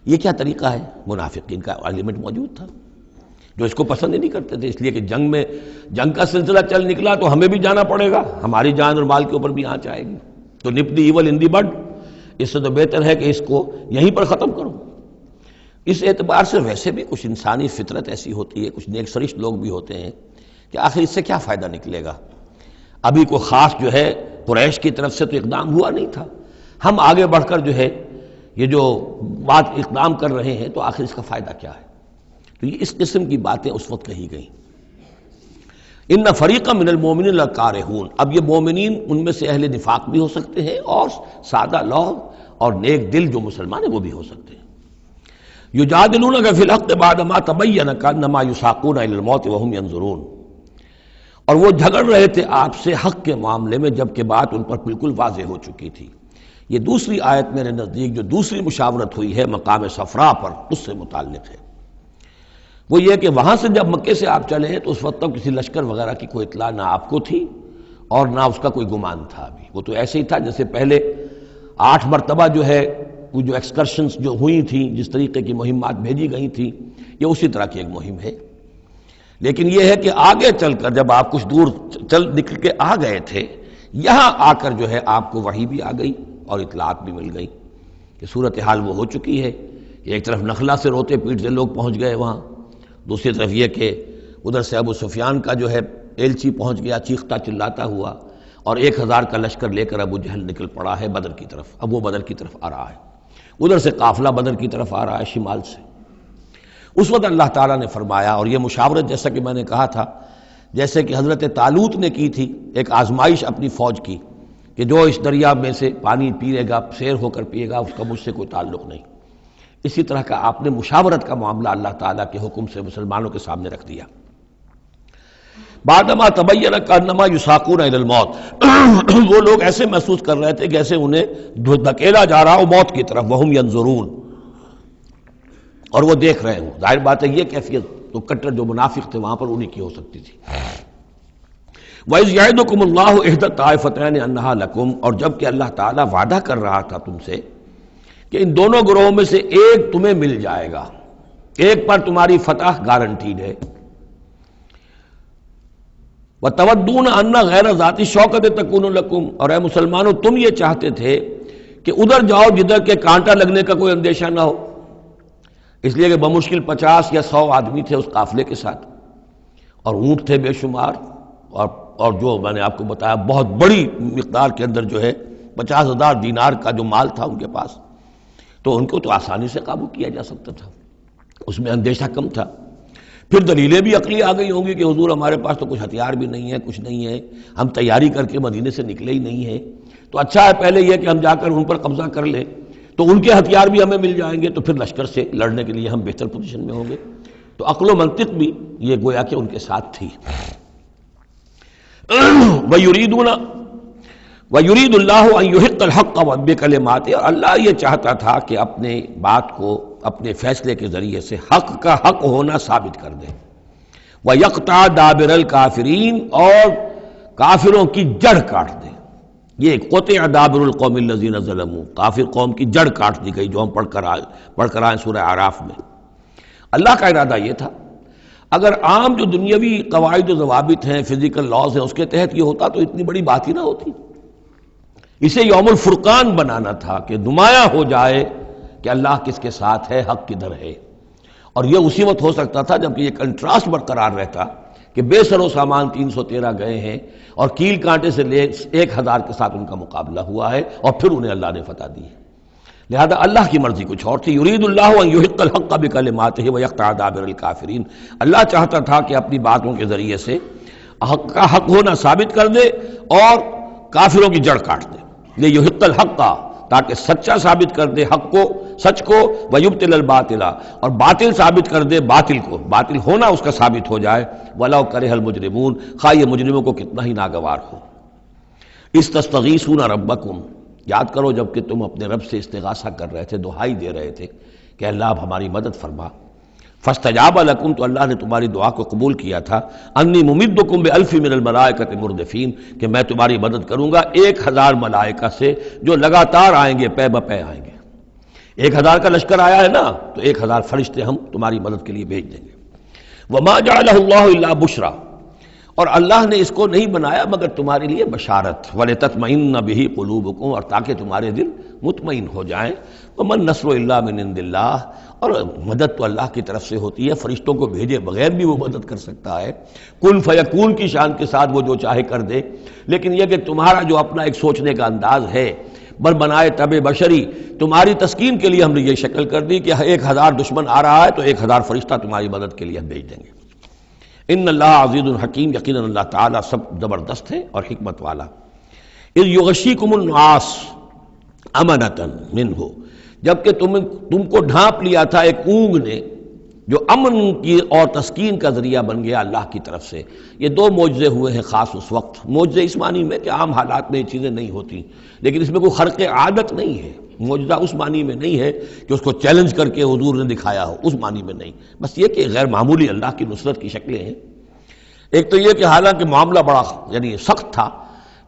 یہ کیا طریقہ ہے؟ منافقین کا ایلیمنٹ موجود تھا جو اس کو پسند ہی نہیں کرتے تھے، اس لیے کہ جنگ کا سلسلہ چل نکلا تو ہمیں بھی جانا پڑے گا، ہماری جان اور مال کے اوپر بھی آنچ آئے گی، تو نپ دی ایول ان دی بڈ، اس سے تو بہتر ہے کہ اس کو یہیں پر ختم کرو۔ اس اعتبار سے ویسے بھی کچھ انسانی فطرت ایسی ہوتی ہے، کچھ نیک سرشت لوگ بھی ہوتے ہیں کہ آخر اس سے کیا فائدہ نکلے گا؟ ابھی کوئی خاص جو ہے قریش کی طرف سے تو اقدام ہوا نہیں تھا، ہم آگے بڑھ کر جو ہے یہ جو بات اقدام کر رہے ہیں تو آخر اس کا فائدہ کیا ہے؟ تو یہ اس قسم کی باتیں اس وقت کہی گئیں۔ ان فریقا من المؤمنین لکارہون، اب یہ مومنین ان میں سے اہل نفاق بھی ہو سکتے ہیں اور سادہ لوگ اور نیک دل جو مسلمان ہیں وہ بھی ہو سکتے ہیں۔ یجادلونک فی الحق بعد ما تبین کانما یساقون الی الموت وهم ینظرون، اور وہ جھگڑ رہے تھے آپ سے حق کے معاملے میں، جبکہ بات ان پر بالکل واضح ہو چکی تھی۔ یہ دوسری آیت میرے نزدیک جو دوسری مشاورت ہوئی ہے مقام صفرا پر، اس سے متعلق ہے۔ وہ یہ کہ وہاں سے جب مکے سے آپ چلے تو اس وقت تک کسی لشکر وغیرہ کی کوئی اطلاع نہ آپ کو تھی اور نہ اس کا کوئی گمان تھا ابھی۔ وہ تو ایسے ہی تھا جیسے پہلے 8 مرتبہ جو ہے وہ جو ایکسکرشنز جو ہوئی تھیں، جس طریقے کی مہمات بھیجی گئی تھیں، یہ اسی طرح کی ایک مہم ہے۔ لیکن یہ ہے کہ آگے چل کر جب آپ کچھ دور چل نکل کے آ گئے تھے، یہاں آ کر جو ہے آپ کو وحی بھی آ گئی اور اطلاعات بھی مل گئی کہ صورتحال وہ ہو چکی ہے۔ ایک طرف نخلا سے روتے پیٹتے لوگ پہنچ گئے وہاں، دوسری طرف یہ کہ ادھر سے ابو سفیان کا جو ہے ایلچی پہنچ گیا چیختا چلاتا ہوا، اور 1000 کا لشکر لے کر ابو جہل نکل پڑا ہے بدر کی طرف۔ اب وہ بدر کی طرف آ رہا ہے، ادھر سے قافلہ بدر کی طرف آ رہا ہے شمال سے۔ اس وقت اللہ تعالیٰ نے فرمایا، اور یہ مشاورت جیسا کہ میں نے کہا تھا، جیسے کہ حضرت طالوت نے کی تھی، ایک آزمائش اپنی فوج کی کہ جو اس دریا میں سے پانی پیے گا، سیر ہو کر پیے گا، اس کا مجھ سے کوئی تعلق نہیں۔ اسی طرح کا آپ نے مشاورت کا معاملہ اللہ تعالیٰ کے حکم سے مسلمانوں کے سامنے رکھ دیا۔ بعدما تبین کانما یساقون الی الموت، وہ لوگ ایسے محسوس کر رہے تھے جیسے انہیں دھکیلا جا رہا ہو موت کی طرف، وہم ینظرون، اور وہ دیکھ رہے ہوں۔ ظاہر بات ہے یہ کیفیت تو کٹر جو منافق تھے وہاں پر انہی کی ہو سکتی تھی۔ وَإِذْ يَعِدُكُمُ اللَّهُ إِحْدَى الطَّائِفَتَيْنِ أَنَّهَا لَكُمْ، اور جب کہ اللہ تعالیٰ وعدہ کر رہا تھا تم سے کہ ان دونوں گروہوں میں سے ایک تمہیں مل جائے گا، ایک پر تمہاری فتح گارنٹیڈ ہے۔ وَتَوَدُّونَ أَنَّ غَيْرَ ذَاتِ الشَّوْكَةِ تَكُونُ لَكُمْ، اور اے مسلمانوں تم یہ چاہتے تھے کہ ادھر جاؤ جدھر کے کانٹا لگنے کا کوئی اندیشہ نہ ہو، اس لیے کہ بمشکل 50 یا 100 آدمی تھے اس قافلے کے ساتھ، اور اونٹ تھے بے شمار، اور جو میں نے آپ کو بتایا بہت بڑی مقدار کے اندر جو ہے 50,000 دینار کا جو مال تھا ان کے پاس، تو ان کو تو آسانی سے قابو کیا جا سکتا تھا، اس میں اندیشہ کم تھا۔ پھر دلیلیں بھی عقلی آ گئی ہوں گی کہ حضور ہمارے پاس تو کچھ ہتھیار بھی نہیں ہے، کچھ نہیں ہے، ہم تیاری کر کے مدینے سے نکلے ہی نہیں ہیں، تو اچھا ہے پہلے یہ کہ ہم جا کر ان پر قبضہ کر لیں، تو ان کے ہتھیار بھی ہمیں مل جائیں گے، تو پھر لشکر سے لڑنے کے لیے ہم بہتر پوزیشن میں ہوں گے۔ تو عقل و منطق بھی یہ گویا کہ ان کے ساتھ تھی۔ وَيُرِيدُ اللَّهُ أَن يُحِقَّ الْحَقَّ بِكَلِمَاتِهِ، اور اللہ یہ چاہتا تھا کہ اپنے بات کو اپنے فیصلے کے ذریعے سے حق کا حق ہونا ثابت کر دے۔ وَيَقْطَعَ دَابِرَ الْكَافِرِينَ، اور کافروں کی جڑ کاٹ دے۔ یہ قطع دابر القوم الذین ظلموا، کافر قوم کی جڑ کاٹ دی گئی، جو ہم پڑھ کر آئے سورہ اعراف میں۔ اللہ کا ارادہ یہ تھا، اگر عام جو دنیاوی قواعد و ضوابط ہیں، فزیکل لاز ہیں، اس کے تحت یہ ہوتا تو اتنی بڑی بات ہی نہ ہوتی۔ اسے یوم الفرقان بنانا تھا کہ نمایاں ہو جائے کہ اللہ کس کے ساتھ ہے، حق کدھر ہے۔ اور یہ اسی وقت ہو سکتا تھا جبکہ یہ کنٹراسٹ برقرار رہتا کہ بے سر و سامان 313 گئے ہیں، اور کیل کانٹے سے لے 1000 کے ساتھ ان کا مقابلہ ہوا ہے، اور پھر انہیں اللہ نے فتح دی ہے۔ لہذا اللہ کی مرضی کچھ اور تھی۔ یرید اللہ ان یحق الحق بکلماتہ ویقطع دابر الکافرین، اللہ چاہتا تھا کہ اپنی باتوں کے ذریعے سے حق کا حق ہونا ثابت کر دے اور کافروں کی جڑ کاٹ دے۔ یہ یحق الحق کا، تاکہ سچا ثابت کر دے حق کو، سچ کو، ویبطل الباطل، اور باطل ثابت کر دے باطل کو، باطل ہونا اس کا ثابت ہو جائے۔ ولو کرہ المجرمون، خواہ یہ مجرموں کو کتنا ہی ناگوار ہو۔ استستغیثون ربکم، یاد کرو جب کہ تم اپنے رب سے استغاثہ کر رہے تھے، دعائی دے رہے تھے کہ اللہ اب ہماری مدد فرما۔ فاستجاب لکم، تو اللہ نے تمہاری دعا کو قبول کیا تھا۔ انی ممدکم بألف من الملائکۃ مردفین، کہ میں تمہاری مدد کروں گا 1000 ملائکہ سے جو لگاتار آئیں گے، پے بپے آئیں گے۔ 1000 کا لشکر آیا ہے نا، تو 1000 فرشتے ہم تمہاری مدد کے لیے بھیج دیں گے۔ وما جعلہ اللہ الا بشرا، اور اللہ نے اس کو نہیں بنایا مگر تمہارے لیے بشارت، وَلِتَطْمَئِنَّ بِهِ قُلُوبُكُمْ، اور تاکہ تمہارے دل مطمئن ہو جائیں۔ وَمَن نَّصْرُ إِلَّا مِنْ عِندِ اللَّهِ، اور مدد تو اللہ کی طرف سے ہوتی ہے، فرشتوں کو بھیجے بغیر بھی وہ مدد کر سکتا ہے، کن فیکون کی شان کے ساتھ وہ جو چاہے کر دے۔ لیکن یہ کہ تمہارا جو اپنا ایک سوچنے کا انداز ہے، بر بنائے طب بشری، تمہاری تسکین کے لیے ہم نے یہ شکل کر دی کہ 1000 دشمن آ رہا ہے تو 1000 فرشتہ تمہاری مدد کے لیے ہم بھیج دیں گے۔ ان اللہ عزیز الحکیم، یقیناً اللہ تعالیٰ سب زبردست ہے اور حکمت والا۔ اذ یغشیکم النعاس امنۃ منہ، جبکہ تم کو ڈھانپ لیا تھا ایک اونگ نے جو امن کی اور تسکین کا ذریعہ بن گیا اللہ کی طرف سے۔ یہ دو معجزے ہوئے ہیں خاص اس وقت، معجزے اس معنی میں کہ عام حالات میں یہ چیزیں نہیں ہوتی، لیکن اس میں کوئی خرق عادت نہیں ہے۔ معجزہ اس معنی میں نہیں ہے کہ اس کو چیلنج کر کے حضور نے دکھایا ہو، اس معنی میں نہیں، بس یہ کہ غیر معمولی اللہ کی نصرت کی شکلیں ہیں۔ ایک تو یہ کہ حالانکہ معاملہ بڑا یعنی سخت تھا،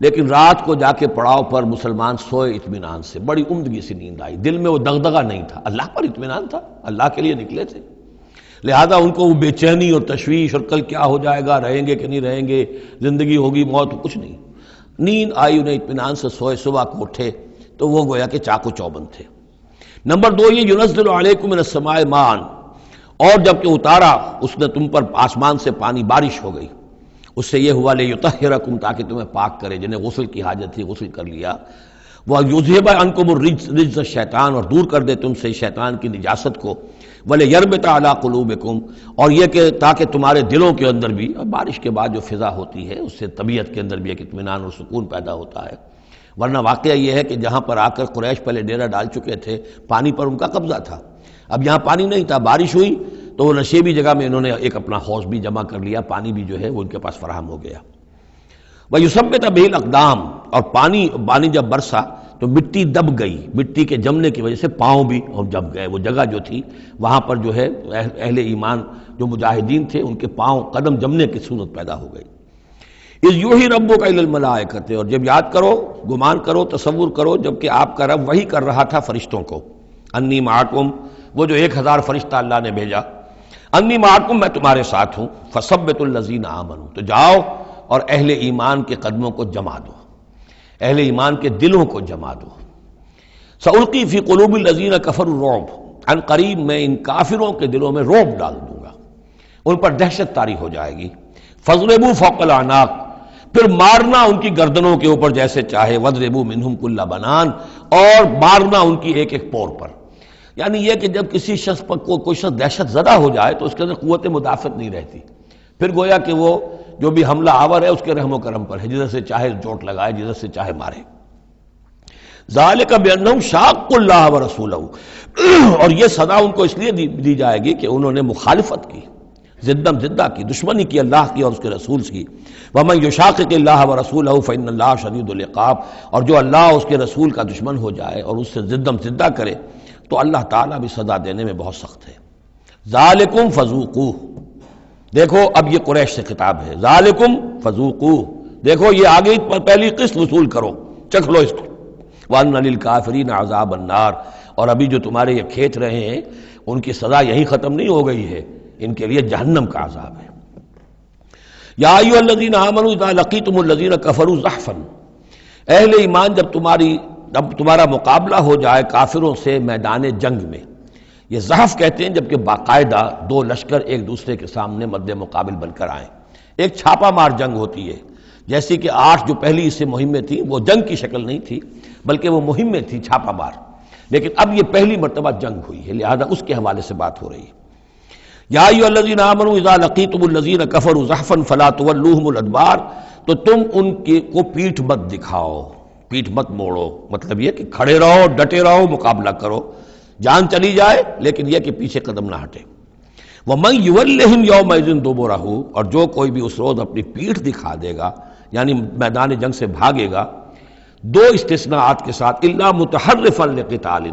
لیکن رات کو جا کے پڑاؤ پر مسلمان سوئے اطمینان سے، بڑی عمدگی سے نیند آئی، دل میں وہ دغدغہ نہیں تھا، اللہ پر اطمینان تھا، اللہ کے لیے نکلے تھے، لہذا ان کو وہ بے چینی اور تشویش اور کل کیا ہو جائے گا، رہیں گے کہ نہیں رہیں گے، زندگی ہوگی موت، کچھ نہیں، نیند آئی، انہیں اطمینان سے سوئے، صبح کو اٹھے تو وہ گویا کہ چاق و چوبند تھے۔ نمبر دو یہ ینزل علیکم من السماء ماء، اور جب کہ اتارا اس نے تم پر آسمان سے پانی، بارش ہو گئی، اس سے یہ ہوا لیطہرکم، تاکہ تمہیں پاک کرے، جنہیں غسل کی حاجت تھی غسل کر لیا، وَیُذْهِبَ عَنْکُمُ الرِّجْسَ الشیطان، اور دور کر دے تم سے شیطان کی نجاست کو، وَلِیَرْبِطَ عَلَىٰ قُلُوبِکُمْ، اور یہ کہ تاکہ تمہارے دلوں کے اندر بھی، بارش کے بعد جو فضا ہوتی ہے اس سے طبیعت کے اندر بھی ایک اطمینان اور سکون پیدا ہوتا ہے، ورنہ واقعہ یہ ہے کہ جہاں پر آ کر قریش پہلے ڈیرہ ڈال چکے تھے، پانی پر ان کا قبضہ تھا، اب یہاں پانی نہیں تھا، بارش ہوئی تو وہ نشیبی جگہ میں انہوں نے ایک اپنا حوض بھی جمع کر لیا، پانی بھی جو ہے وہ ان کے پاس فراہم ہو گیا۔ وَيُثَبِّتَ بِهِ الْأَقْدَامَ، اور پانی جب برسا تو مٹی دب گئی، مٹی کے جمنے کی وجہ سے پاؤں بھی جب گئے، وہ جگہ جو تھی وہاں پر جو ہے اہل ایمان جو مجاہدین تھے ان کے پاؤں قدم جمنے کی صورت پیدا ہو گئی۔ اِذْ یُوحِی رَبُّکَ إِلَى الْمَلَائِکَةِ، اور جب یاد کرو، گمان کرو، تصور کرو، جب کہ آپ کا رب وحی کر رہا تھا فرشتوں کو، انی معکم، وہ جو 1000 فرشتہ اللہ نے بھیجا، انی معکم، میں تمہارے ساتھ ہوں، فثبتوا الذین آمنوا، تو جاؤ اور اہل ایمان کے قدموں کو جما دو، اہل ایمان کے دلوں کو جما دو۔ سألقی فی قلوب الذین کفروا الرعب، عن قریب میں ان کافروں کے دلوں میں رعب ڈال دوں گا، ان پر دہشت طاری ہو جائے گی۔ فاضربوا فوق الاعناق، پھر مارنا ان کی گردنوں کے اوپر جیسے چاہے، واضربوا منہم کل بنان، اور مارنا ان کی ایک ایک پور پر، یعنی یہ کہ جب کسی شخص پر کوئی شخص دہشت زدہ ہو جائے تو اس کے اندر قوت مدافعت نہیں رہتی، پھر گویا کہ وہ جو بھی حملہ آور ہے اس کے رحم و کرم پر ہے، جدھر سے چاہے چوٹ لگائے، جدھر سے چاہے مارے۔ ذالک بانہم شاقوا اللہ ورسولہ، اور یہ سزا ان کو اس لیے دی جائے گی کہ انہوں نے مخالفت کی، زدم زدہ کی، دشمنی کی اللہ کی اور اس کے رسول کی۔ ومن یشاقق اللہ ورسولہ فإن اللہ شدید العقاب، اور جو اللہ اور اس کے رسول کا دشمن ہو جائے اور اس سے زدم زدہ کرے تو اللہ تعالیٰ بھی سزا دینے میں بہت سخت ہے۔ ذالکم فذوقوہ، دیکھو اب یہ قریش سے خطاب ہے، ذالکم فذوقوہ، دیکھو یہ آگے پہلی قسط وصول کرو، چکھ لو اس کو، وَأَنَّ لِلْكَافِرِينَ عَذَابَ النَّارِ، اور ابھی جو تمہارے یہ کھینچ رہے ہیں ان کی سزا یہی ختم نہیں ہو گئی ہے، ان کے لیے جہنم کا عذاب ہے۔ یا ایھا الذین آمنوا اذا لقیتم الذین کفروا زحفا، اہل ایمان جب تمہارا مقابلہ ہو جائے کافروں سے میدان جنگ میں، یہ زحف کہتے ہیں جبکہ باقاعدہ دو لشکر ایک دوسرے کے سامنے مد مقابل بن کر آئیں، ایک چھاپا مار جنگ ہوتی ہے، جیسی کہ 8 جو پہلی اس سے مہمیں تھیں وہ جنگ کی شکل نہیں تھی بلکہ وہ مہمیں تھی چھاپا مار، لیکن اب یہ پہلی مرتبہ جنگ ہوئی ہے، لہذا اس کے حوالے سے بات ہو رہی ہے۔ یا ایھا الذین آمنوا اذا لقیتم الذین کفروا زحفا فلا تولوہم الادبار، تو تم ان کو پیٹھ مت دکھاؤ، پیٹھ مت موڑو، مطلب یہ کہ کھڑے رہو، ڈٹے رہو، مقابلہ کرو، جان چلی جائے لیکن یہ کہ پیچھے قدم نہ ہٹے۔ وَمَن يُوَلِّهِمْ يَوْمَئِذٍ دُبُرَهُ، اور جو کوئی بھی اس روز اپنی پیٹھ دکھا دے گا یعنی میدان جنگ سے بھاگے گا، دو استثناءات کے ساتھ، الا متحرفا لقتال،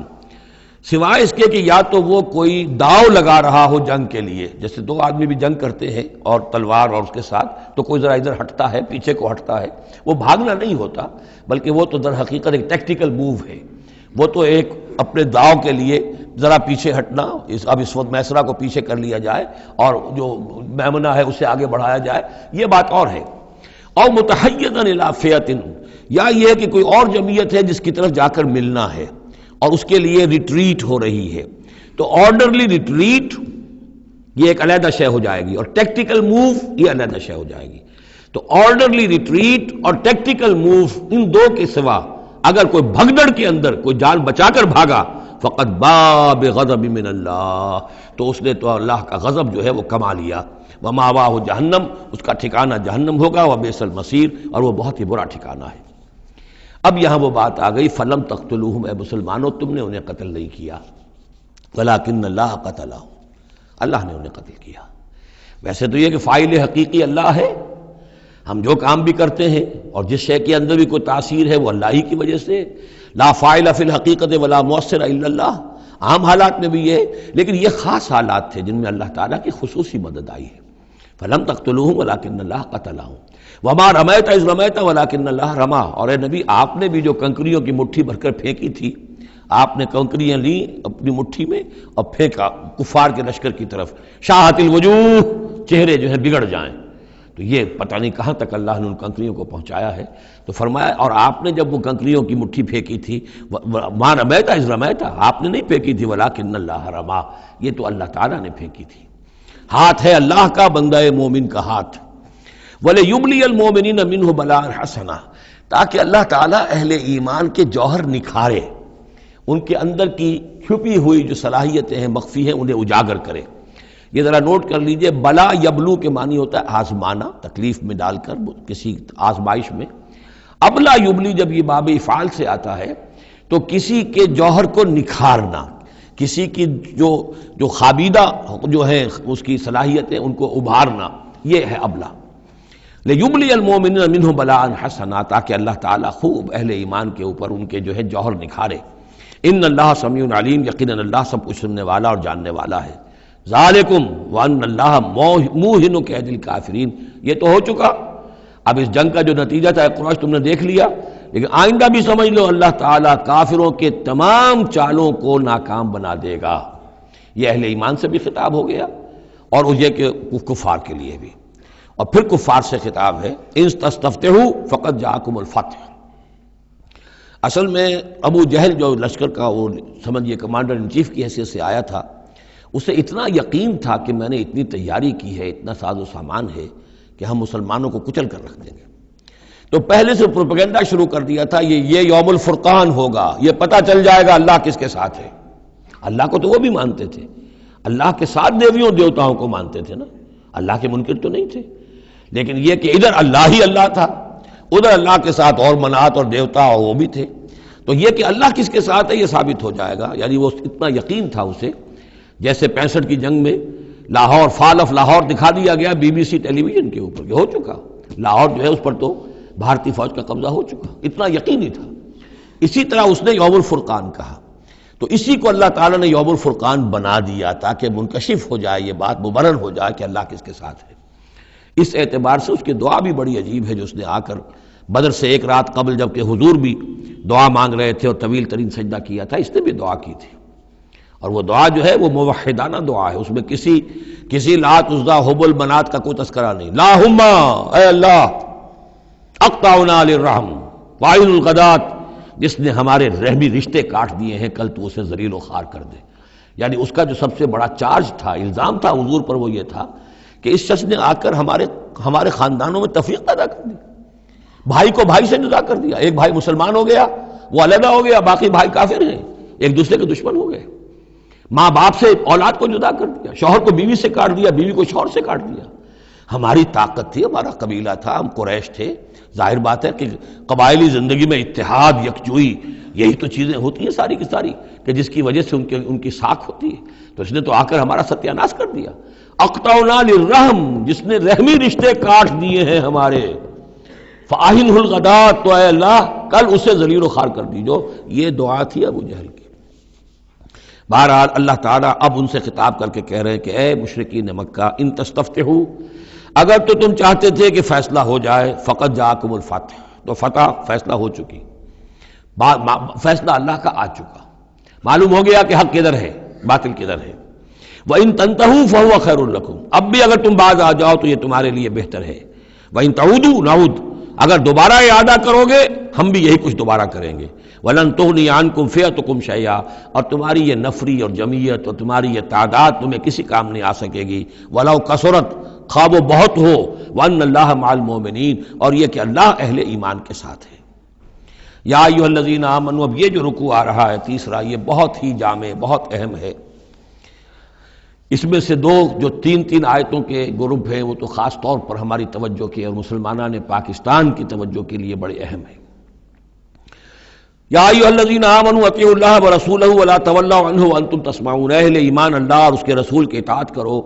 سوائے اس کے کہ یا تو وہ کوئی داؤ لگا رہا ہو جنگ کے لیے، جیسے دو آدمی بھی جنگ کرتے ہیں اور تلوار اور اس کے ساتھ، تو کوئی ذرا ادھر ہٹتا ہے، پیچھے کو ہٹتا ہے، وہ بھاگنا نہیں ہوتا بلکہ وہ تو در حقیقت ایک ٹیکٹیکل موو ہے، وہ تو ایک اپنے داؤ کے لیے ذرا پیچھے ہٹنا، اب اس وقت میسرہ کو پیچھے کر لیا جائے اور جو میمنہ ہے اسے آگے بڑھایا جائے، یہ بات اور ہے۔ اور متحیزا الی فئۃ، یا یہ کہ کوئی اور جمعیت ہے جس کی طرف جا کر ملنا ہے اور اس کے لیے ریٹریٹ ہو رہی ہے، تو آرڈرلی ریٹریٹ یہ ایک علیحدہ شے ہو جائے گی اور ٹیکٹیکل موو یہ علیحدہ شے ہو جائے گی۔ تو آرڈرلی ریٹریٹ اور ٹیکٹیکل موو، ان دو کے سوا اگر کوئی بھگدڑ کے اندر کوئی جان بچا کر بھاگا فقط باب غضب من اللہ، تو اس نے تو اللہ کا غضب جو ہے وہ کما لیا۔ ومأواہ جہنم، اس کا ٹھکانہ جہنم ہوگا، وبئس المصیر، اور وہ بہت ہی برا ٹھکانہ ہے۔ اب یہاں وہ بات آ گئی، فلم تقتلوہم، اے مسلمانوں تم نے انہیں قتل نہیں کیا، ولکن اللہ قتلہم، اللہ نے انہیں قتل کیا۔ ویسے تو یہ کہ فاعل حقیقی اللہ ہے، ہم جو کام بھی کرتے ہیں اور جس شے کے اندر بھی کوئی تاثیر ہے وہ اللہ ہی کی وجہ سے، لا فاعل فی الحقیقت ولا مؤثر الا اللہ۔ عام حالات میں بھی یہ، لیکن یہ خاص حالات تھے جن میں اللہ تعالیٰ کی خصوصی مدد آئی ہے۔ فلم تقتلوہم ولکن اللہ قتلہم وما رمیت اذ رمیت ولکن اللہ رما۔ اور اے نبی، آپ نے بھی جو کنکریوں کی مٹھی بھر کر پھینکی تھی، آپ نے کنکریاں لیں اپنی مٹھی میں اور پھینکا کفار کے لشکر کی طرف، شاہت الوجوہ، چہرے جو ہیں بگڑ جائیں۔ تو یہ پتہ نہیں کہاں تک اللہ نے ان کنکریوں کو پہنچایا ہے۔ تو فرمایا، اور آپ نے جب وہ کنکریوں کی مٹھی پھینکی تھی، ما رمیت اذ رمیت، آپ نے نہیں پھینکی تھی، ولکن اللہ رما، یہ تو اللہ تعالیٰ نے پھینکی تھی۔ ہاتھ ہے اللہ کا، بندہ مومن کا ہاتھ۔ وَلِيُبْلِيَ الْمُؤْمِنِينَ مِنْهُ بَلَاءً حَسَنًا، تاکہ اللہ تعالیٰ اہل ایمان کے جوہر نکھارے، ان کے اندر کی چھپی ہوئی جو صلاحیتیں ہیں، مخفی ہیں، انہیں اجاگر کرے۔ یہ ذرا نوٹ کر لیجئے، بلا یبلو کے معنی ہوتا ہے آزمانا، تکلیف میں ڈال کر کسی آزمائش میں۔ ابلا یبلی جب یہ باب افعال سے آتا ہے تو کسی کے جوہر کو نکھارنا، کسی کی جو خابیدہ جو ہے اس کی صلاحیتیں ان کو ابھارنا، یہ ہے ابلا۔ لیبلی المؤمنین منہ بلاء حسنا، تاکہ اللہ تعالیٰ خوب اہل ایمان کے اوپر ان کے جو ہے جوہر نکھارے۔ ان اللہ سمیع علیم، یقیناً اللہ سب کچھ سننے والا اور جاننے والا ہے۔ ذالکم وان اللہ موہن کید الکافرین، یہ تو ہو چکا۔ اب اس جنگ کا جو نتیجہ تھا قریش تم نے دیکھ لیا، لیکن آئندہ بھی سمجھ لو اللہ تعالیٰ کافروں کے تمام چالوں کو ناکام بنا دے گا۔ یہ اہل ایمان سے بھی خطاب ہو گیا اور یہ کہ کفار کے لیے بھی، اور پھر کفار سے خطاب ہے، ان تستفتحوا فقد جاءکم الفتح۔ اصل میں ابو جہل جو لشکر کا وہ سمجھیے کمانڈر ان چیف کی حیثیت سے آیا تھا، اسے اتنا یقین تھا کہ میں نے اتنی تیاری کی ہے، اتنا ساز و سامان ہے کہ ہم مسلمانوں کو کچل کر رکھ دیں گے۔ تو پہلے سے پروپیگنڈا شروع کر دیا تھا، یہ یوم الفرقان ہوگا، یہ پتہ چل جائے گا اللہ کس کے ساتھ ہے۔ اللہ کو تو وہ بھی مانتے تھے، اللہ کے ساتھ دیویوں دیوتاؤں کو مانتے تھے نا، اللہ کے منکر تو نہیں تھے، لیکن یہ کہ ادھر اللہ ہی اللہ تھا، ادھر اللہ کے ساتھ اور منات اور دیوتا اور وہ بھی تھے، تو یہ کہ اللہ کس کے ساتھ ہے یہ ثابت ہو جائے گا۔ یعنی وہ اتنا یقین تھا اسے، جیسے 65 کی جنگ میں لاہور، فال آف لاہور دکھا دیا گیا BBC ٹیلی ویژن کے اوپر، ہو چکا لاہور جو ہے اس پر تو بھارتی فوج کا قبضہ ہو چکا، اتنا یقینی تھا۔ اسی طرح اس نے یوم الفرقان کہا، تو اسی کو اللہ تعالیٰ نے یوم الفرقان بنا دیا تاکہ منکشف ہو جائے، یہ بات مبرر ہو جائے کہ اللہ کس کے ساتھ ہے۔ اس اعتبار سے اس کی دعا بھی بڑی عجیب ہے، جو اس نے آ کر بدر سے ایک رات قبل جب کہ حضور بھی دعا مانگ رہے تھے اور طویل ترین سجدہ کیا تھا، اس نے بھی دعا کی تھی، اور وہ دعا جو ہے وہ موحدانہ دعا ہے، اس میں کسی لات عزا حبل منات کا کوئی تذکرہ نہیں۔ اللہم، اے اللہ، اقطعنا للرحم وعین الغدات، جس نے ہمارے رحمی رشتے کاٹ دیے ہیں، کل تو اسے ذلیل و خوار کر دے۔ یعنی اس کا جو سب سے بڑا چارج تھا، الزام تھا حضور پر، وہ یہ تھا کہ اس شخص نے آ کر ہمارے خاندانوں میں تفریق پیدا کر دی، بھائی کو بھائی سے جدا کر دیا، ایک بھائی مسلمان ہو گیا وہ علیحدہ ہو گیا، باقی بھائی کافر ہیں، ایک دوسرے کے دشمن ہو گئے، ماں باپ سے اولاد کو جدا کر دیا، شوہر کو بیوی سے کاٹ دیا، بیوی کو شوہر سے کاٹ دیا۔ ہماری طاقت تھی، ہمارا قبیلہ تھا، ہم قریش تھے، ظاہر بات ہے کہ قبائلی زندگی میں اتحاد، یکجوئی، یہی تو چیزیں ہوتی ہیں ساری کی ساری، کہ جس کی وجہ سے ان کی ساکھ ہوتی ہے۔ تو اس نے تو آ کر ہمارا ستیہ ناش کر دیا۔ اقطعنا للرحم، جس نے رحمی رشتے کاٹ دیے ہیں ہمارے، فاہنہ الغدات، تو اے اللہ کل اسے ذلیل و خوار کر دیجو۔ یہ دعا تھی ابو جہل کی۔ بہرحال اللہ تعالیٰ اب ان سے خطاب کر کے کہہ رہے ہیں کہ اے مشرکین مکہ، ان تستفتحوا، اگر تو تم چاہتے تھے کہ فیصلہ ہو جائے، فقد جاءکم الفتح، تو فتح فیصلہ ہو چکی، فیصلہ اللہ کا آ چکا، معلوم ہو گیا کہ حق کدھر ہے، باطل کدھر ہے۔ وَإِن تَنْتَهُوا فَهُوَ خَيْرٌ لَكُمْ، اب بھی اگر تم باز آ جاؤ تو یہ تمہارے لیے بہتر ہے۔ وَإِن تَعُودُوا نَعُودْ، اگر دوبارہ اعادہ کرو گے ہم بھی یہی کچھ دوبارہ کریں گے۔ وَلَن تُغْنِيَ عَنْكُمْ فِئَتُكُمْ شَيْئًا، اور تمہاری یہ نفری اور جمعیت اور تمہاری یہ تعداد تمہیں کسی کام نہیں آ سکے گی۔ وَلَوْ كَثُرَتْ، خواہ وہ بہت ہو، وَأَنَّ اللَّهَ مَعَ الْمُؤْمِنِينَ، اور یہ کہ اللہ اہل ایمان کے ساتھ ہے۔ یا ایھا الذین آمنوا، اب یہ جو رکوع آ رہا ہے تیسرا، یہ بہت ہی جامع، بہت اہم ہے۔ اس میں سے دو جو تین آیتوں کے گروپ ہیں وہ تو خاص طور پر ہماری توجہ کی اور مسلمانان پاکستان کی توجہ کے لیے بڑے اہم ہیں۔ یا ایھا الذین آمنوا اطیعوا اللہ ورسولہ ولا تولوا عنہ وانتم تسمعون، اہل ایمان اللہ اور اس کے رسول کی اطاعت کرو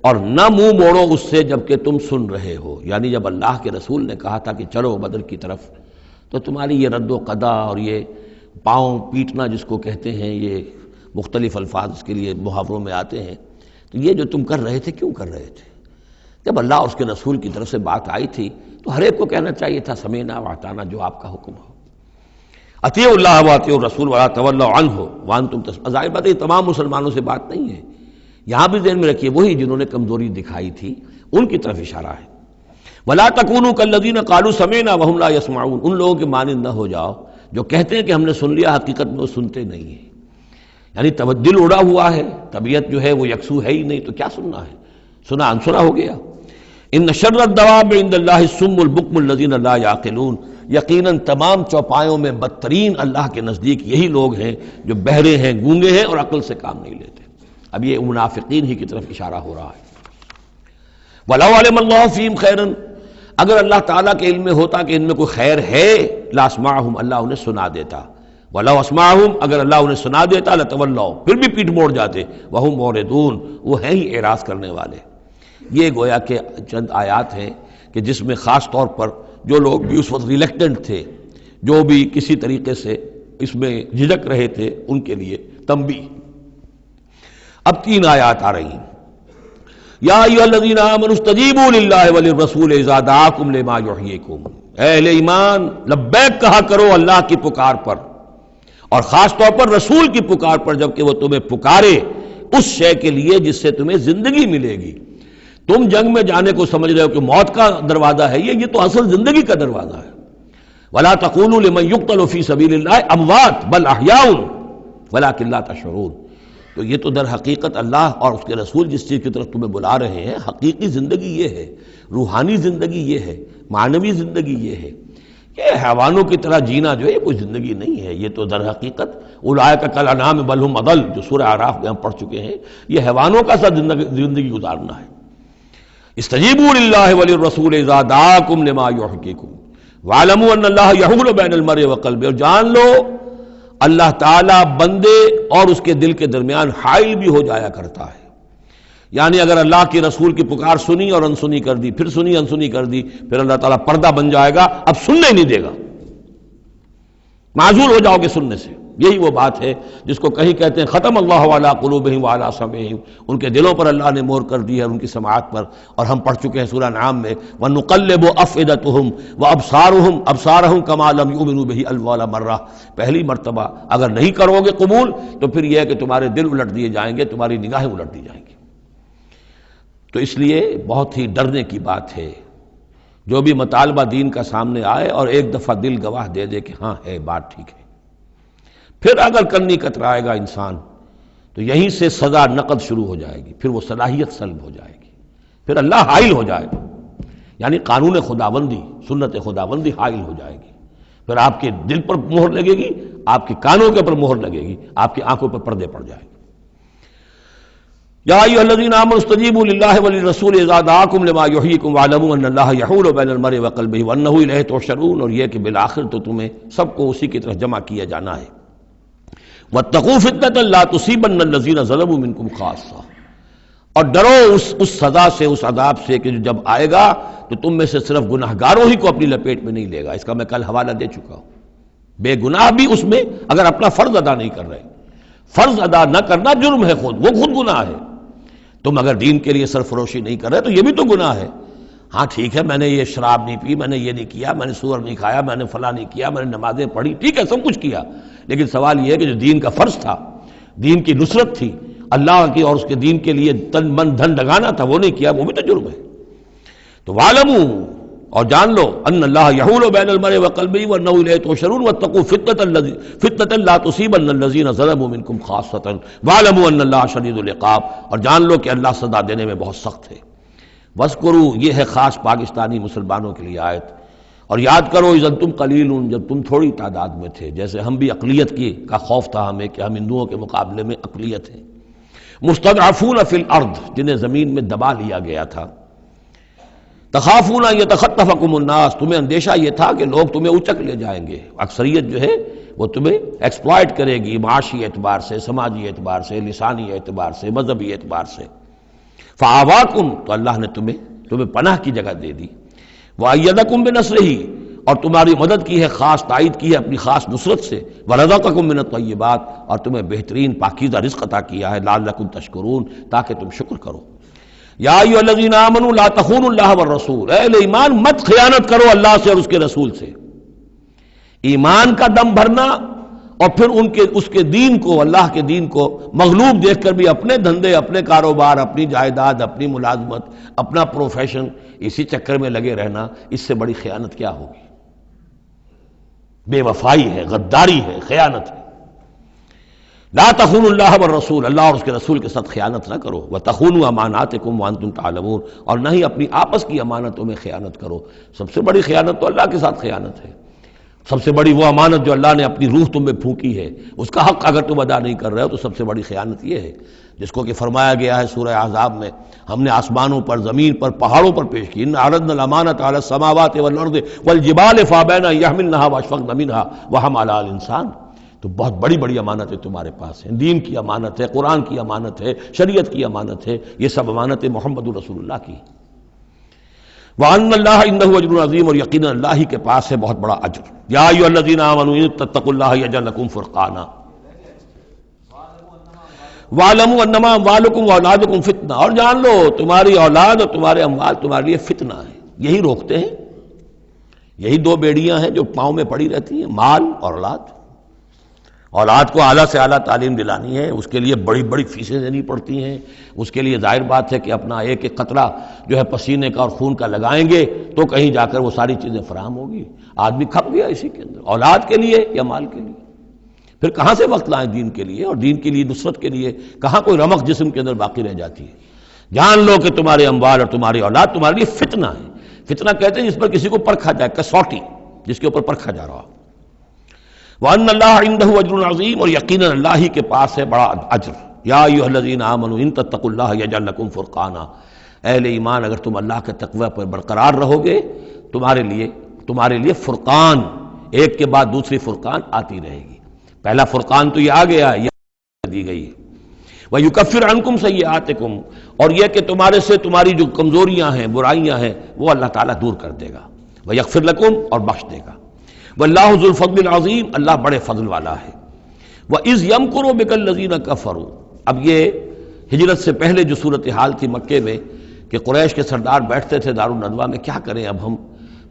اور نہ منہ موڑو اس سے جبکہ تم سن رہے ہو۔ یعنی جب اللہ کے رسول نے کہا تھا کہ چلو بدر کی طرف، تو تمہاری یہ رد و قدا اور یہ پاؤں پیٹنا جس کو کہتے ہیں، یہ مختلف الفاظ اس کے لیے محاوروں میں آتے ہیں، تو یہ جو تم کر رہے تھے کیوں کر رہے تھے؟ جب اللہ اور اس کے رسول کی طرف سے بات آئی تھی تو ہر ایک کو کہنا چاہیے تھا سمعنا واطعنا، جو آپ کا حکم ہو۔ اطیعوا اللہ واطیعوا الرسول ولا تولوا عنہ وانتم تسمعون، ظاہر بات ہے یہ تمام مسلمانوں سے بات نہیں ہے، یہاں بھی ذہن میں رکھیے وہی جنہوں نے کمزوری دکھائی تھی ان کی طرف اشارہ ہے۔ ولا تکونوا کالذین قالوا سمعنا وهم لا يسمعون، ان لوگوں کے مانند نہ ہو جاؤ جو کہتے ہیں کہ ہم نے سن لیا، حقیقت میں وہ سنتے نہیں ہیں، یعنی دل اڑا ہوا ہے، طبیعت جو ہے وہ یکسو ہے ہی نہیں، تو کیا سننا ہے، سنا انسنا ہو گیا۔ ان شر الدواب عند اللہ الصم البکم الذین لا یعقلون، یقیناً تمام چوپایوں میں بدترین اللہ کے نزدیک یہی لوگ ہیں جو بہرے ہیں، گونگے ہیں اور عقل سے کام نہیں لیتے۔ اب یہ منافقین ہی کی طرف اشارہ ہو رہا ہے۔ وَلَوْ عَلِمَ اللَّهُ فِيهِمْ خَيْرًا، اگر اللہ تعالیٰ کے علم میں ہوتا کہ ان میں کوئی خیر ہے، لَأَسْمَعَهُمْ، اللہ انہیں سنا دیتا۔ وَلَوْ أَسْمَعَهُمْ، اگر اللہ انہیں سنا دیتا، لَتَوَلَّوْا، پھر بھی پیٹ موڑ جاتے، وَهُمْ مُعْرِضُونَ، وہ ہیں ہی اعراض کرنے والے۔ یہ گویا کہ چند آیات ہیں کہ جس میں خاص طور پر جو لوگ بھی اس وقت ریلیکٹنٹ تھے، جو بھی کسی طریقے سے اس میں جھجک رہے تھے، ان کے لیے تنبیہ۔ اب 3 آیات آ رہی ہیں۔ یا ایھا الذین آمنوا استجیبوا للہ وللرسول اذا دعاکم لما یحییکم، اہل ایمان لبیک کہا کرو اللہ کی پکار پر، اور خاص طور پر رسول کی پکار پر جبکہ وہ تمہیں پکارے اس شے کے لیے جس سے تمہیں زندگی ملے گی۔ تم جنگ میں جانے کو سمجھ رہے ہو کہ موت کا دروازہ ہے، یہ تو اصل زندگی کا دروازہ ہے۔ ولا تقولوا لمن يقتل في سبيل الله اموات بل احياء ولكن لا تشعرون، تو یہ تو در حقیقت اللہ اور اس کے رسول جس چیز کی طرف تمہیں بلا رہے ہیں، حقیقی زندگی یہ ہے، روحانی زندگی یہ ہے، معنوی زندگی یہ ہے۔ یہ حیوانوں کی طرح جینا جو ہے یہ کوئی زندگی نہیں ہے، یہ تو در حقیقت اولئک کالانعام بل هم اضل، جو سورہ اعراف میں ہم پڑھ چکے ہیں، یہ حیوانوں کا سا زندگی گزارنا ہے۔ استجیبوا للہ وللرسول اذا دعاکم لما یحییکم وَاعْلَمُوا أَنَّ اللَّهَ يَحُولُ بَيْنَ الْمَرْءِ وَقَلْبِهِ، اور جان لو اللہ تعالیٰ بندے اور اس کے دل کے درمیان حائل بھی ہو جایا کرتا ہے۔ یعنی اگر اللہ کے رسول کی پکار سنی اور انسنی کر دی، پھر سنی انسنی کر دی، پھر اللہ تعالیٰ پردہ بن جائے گا، اب سننے نہیں دے گا، معذور ہو جاؤ گے سننے سے۔ یہی وہ بات ہے جس کو کہیں کہتے ہیں ختم اللہ علی قلوبہم وعلی سمعہم، ان کے دلوں پر اللہ نے مہر کر دی ہے، ان کی سماعت پر، اور ہم پڑھ چکے ہیں سورہ انعام میں وَنُقَلِّبُ أَفْئِدَتَهُمْ وَأَبْصَارَهُمْ كَمَا لَمْ يُؤْمِنُوا بِهِ أَوَّلَ مَرَّةٍ، پہلی مرتبہ اگر نہیں کرو گے قبول تو پھر یہ ہے کہ تمہارے دل الٹ دیے جائیں گے، تمہاری نگاہیں الٹ دی جائیں گی۔ تو اس لیے بہت ہی ڈرنے کی بات ہے جو بھی مطالبہ دین کا سامنے آئے اور ایک دفعہ دل گواہ دے دے کہ ہاں ہے بات ٹھیک ہے، پھر اگر کنی کترائے گا انسان تو یہیں سے سزا نقد شروع ہو جائے گی، پھر وہ صلاحیت سلب ہو جائے گی، پھر اللہ حائل ہو جائے گا، یعنی قانون خداوندی، سنت خداوندی حائل ہو جائے گی، پھر آپ کے دل پر مہر لگے گی، آپ کے کانوں کے پر مہر لگے گی، آپ کی آنکھوں پر پردے پڑ جائیں گے۔ یا ایھا الذین آمنوا استجیبوا للہ وللرسول اذا دعاکم لما یحییکم واعلموا ان اللہ یحول بین المرء وقلبہ وانہ الیہ تحشرون، اور یہ کہ بالآخر تو تمہیں سب کو اسی کی طرف جمع کیا جانا ہے۔ واتقوا فتنة لا تصیبن الذین ظلموا منکم خاصہ، اور ڈرو اس سزا سے، اس عذاب سے کہ جو جب آئے گا تو تم میں سے صرف گناہ گاروں ہی کو اپنی لپیٹ میں نہیں لے گا۔ اس کا میں کل حوالہ دے چکا ہوں، بے گناہ بھی اس میں اگر اپنا فرض ادا نہیں کر رہے، فرض ادا نہ کرنا جرم ہے، وہ خود گناہ ہے۔ تم اگر دین کے لیے سرفروشی نہیں کر رہے تو یہ بھی تو گناہ ہے۔ ہاں ٹھیک ہے، میں نے یہ شراب نہیں پی، میں نے یہ نہیں کیا، میں نے سور نہیں کھایا، میں نے فلاں نہیں کیا، میں نے نمازیں پڑھی، ٹھیک ہے سب کچھ کیا، لیکن سوال یہ ہے کہ جو دین کا فرض تھا، دین کی نصرت تھی، اللہ کی اور اس کے دین کے لیے تن من دھن لگانا تھا، وہ نہیں کیا، وہ بھی تو جرم ہے۔ تو وَاعْلَمُوا، اور جان لو، ان اللہ یحول بین المرء وقلبہ وانہ الیہ تحشرون واتقوا فتنة لا تصیبن الذین ظلموا منکم خاصۃ واعلموا ان اللہ شدید العقاب، اور جان لو کہ اللہ سزا دینے میں بہت سخت ہے۔ وَاذْكُرُوا، یہ ہے خاص پاکستانی مسلمانوں کے لیے آیت، اور یاد کرو اذ انتم قلیل، جب تم تھوڑی تعداد میں تھے، جیسے ہم بھی اقلیت کا خوف تھا ہمیں کہ ہم ہندوؤں کے مقابلے میں اقلیت ہیں، مستضعفون فی الارض، جنہیں زمین میں دبا لیا گیا تھا، تخافون ان یتخطفکم الناس، تمہیں اندیشہ یہ تھا کہ لوگ تمہیں اچک لے جائیں گے، اکثریت جو ہے وہ تمہیں ایکسپلائٹ کرے گی معاشی اعتبار سے، سماجی اعتبار سے، لسانی اعتبار سے، مذہبی اعتبار سے۔ فآواکم، تو اللہ نے تمہیں پناہ کی جگہ دے دی، وأیدکم بنصرہ، اور تمہاری مدد کی ہے، خاص تائید کی ہے اپنی خاص نصرت سے، ورزقکم من الطیبات، اور تمہیں بہترین پاکیزہ رزق عطا کیا ہے، لعلکم تشکرون، تاکہ تم شکر کرو۔ یا ایھا الذین آمنوا لا تخونوا اللہ والرسول، اے اہل ایمان مت خیانت کرو اللہ سے اور اس کے رسول سے۔ ایمان کا دم بھرنا اور پھر اس کے دین کو، اللہ کے دین کو مغلوب دیکھ کر بھی اپنے دھندے، اپنے کاروبار، اپنی جائیداد، اپنی ملازمت، اپنا پروفیشن، اسی چکر میں لگے رہنا، اس سے بڑی خیانت کیا ہوگی؟ بے وفائی ہے، غداری ہے، خیانت ہے۔ لا تخونوا اللہ والرسول، اللہ اور اس کے رسول کے ساتھ خیانت نہ کرو، وتخونوا اماناتکم وانتم تعلمون، اور نہ ہی اپنی آپس کی امانتوں میں خیانت کرو۔ سب سے بڑی خیانت تو اللہ کے ساتھ خیانت ہے۔ سب سے بڑی وہ امانت جو اللہ نے اپنی روح تم میں پھونکی ہے، اس کا حق اگر تم ادا نہیں کر رہے ہو تو سب سے بڑی خیانت یہ ہے، جس کو کہ فرمایا گیا ہے سورہ احزاب میں، ہم نے آسمانوں پر، زمین پر، پہاڑوں پر پیش کی، ان عرضنا الامانۃ علی السماوات والارض والجبال فابین ان یحملنها واشفقن منها وحملها الانسان۔ تو بہت بڑی بڑی امانتیں تمہارے پاس ہیں، دین کی امانت ہے، قرآن کی امانت ہے، شریعت کی امانت ہے، یہ سب امانتیں محمد رسول اللہ کی۔ وَأَنَّ اللَّهَ عِندَهُ أَجْرٌ عَظِيمٌ، اور یقیناً اللہ ہی کے پاس ہے بہت بڑا اجر۔ یا ایھا الذین آمنوا ان تتقوا اللہ یجعل لکم فرقانا وَاعْلَمُوا أَنَّمَا أَمْوَالُكُمْ وَأَوْلَادُكُمْ فِتْنَةٌ، اور جان لو تمہاری اولاد اور تمہارے اموال تمہارے لیے فتنہ ہے۔ یہی روکتے ہیں، یہی دو بیڑیاں ہیں جو پاؤں میں پڑی رہتی ہیں، مال اور اولاد۔ اولاد کو اعلیٰ سے اعلیٰ تعلیم دلانی ہے، اس کے لیے بڑی بڑی فیسیں دینی پڑتی ہیں، اس کے لیے ظاہر بات ہے کہ اپنا ایک ایک قطرہ جو ہے پسینے کا اور خون کا لگائیں گے تو کہیں جا کر وہ ساری چیزیں فراہم ہوگی۔ آدمی کھپ گیا اسی کے اندر، اولاد کے لیے یا مال کے لیے۔ پھر کہاں سے وقت لائیں دین کے لیے اور دین کے لیے نصرت کے لیے؟ کہاں کوئی رمق جسم کے اندر باقی رہ جاتی ہے؟ جان لو کہ تمہارے اموال اور تمہاری اولاد تمہارے لیے فتنہ ہے۔ فتنہ کہتے ہیں جس پر کسی کو پرکھا جائے، کسوٹی جس کے اوپر پرکھا جا رہا۔ وَأَنَّ اللَّهَ عِندَهُ أَجْرٌ عَظِيمٌ، اور یقیناً اللہ ہی کے پاس ہے بڑا اجر۔ یا ایھا الذین آمنوا ان تتقوا اللہ یجعل لکم فرقانا، اہل ایمان اگر تم اللہ کے تقوی پر برقرار رہو گے، تمہارے لیے فرقان، ایک کے بعد دوسری فرقان آتی رہے گی۔ پہلا فرقان تو یہ آ گیا، یہ دی گئی ہے۔ وَيُكَفِّرْ عَنْكُمْ سَيِّئَاتِكُمْ، اور یہ کہ تمہارے سے تمہاری جو کمزوریاں ہیں، برائیاں ہیں، وہ اللہ تعالیٰ دور کر دے گا۔ وَيَغْفِرْ لَكُمْ، اور بخش دے گا۔ وَاللَّهُ ذُو الْفَضْلِ الْعَظِيمِ، اللہ بڑے فضل والا ہے۔ وَإِذْ يَمْكُرُ بِكَ الَّذِينَ كَفَرُوا، اب یہ ہجرت سے پہلے جو صورتحال تھی مکے میں کہ قریش کے سردار بیٹھتے تھے دارالندوہ میں، کیا کریں اب ہم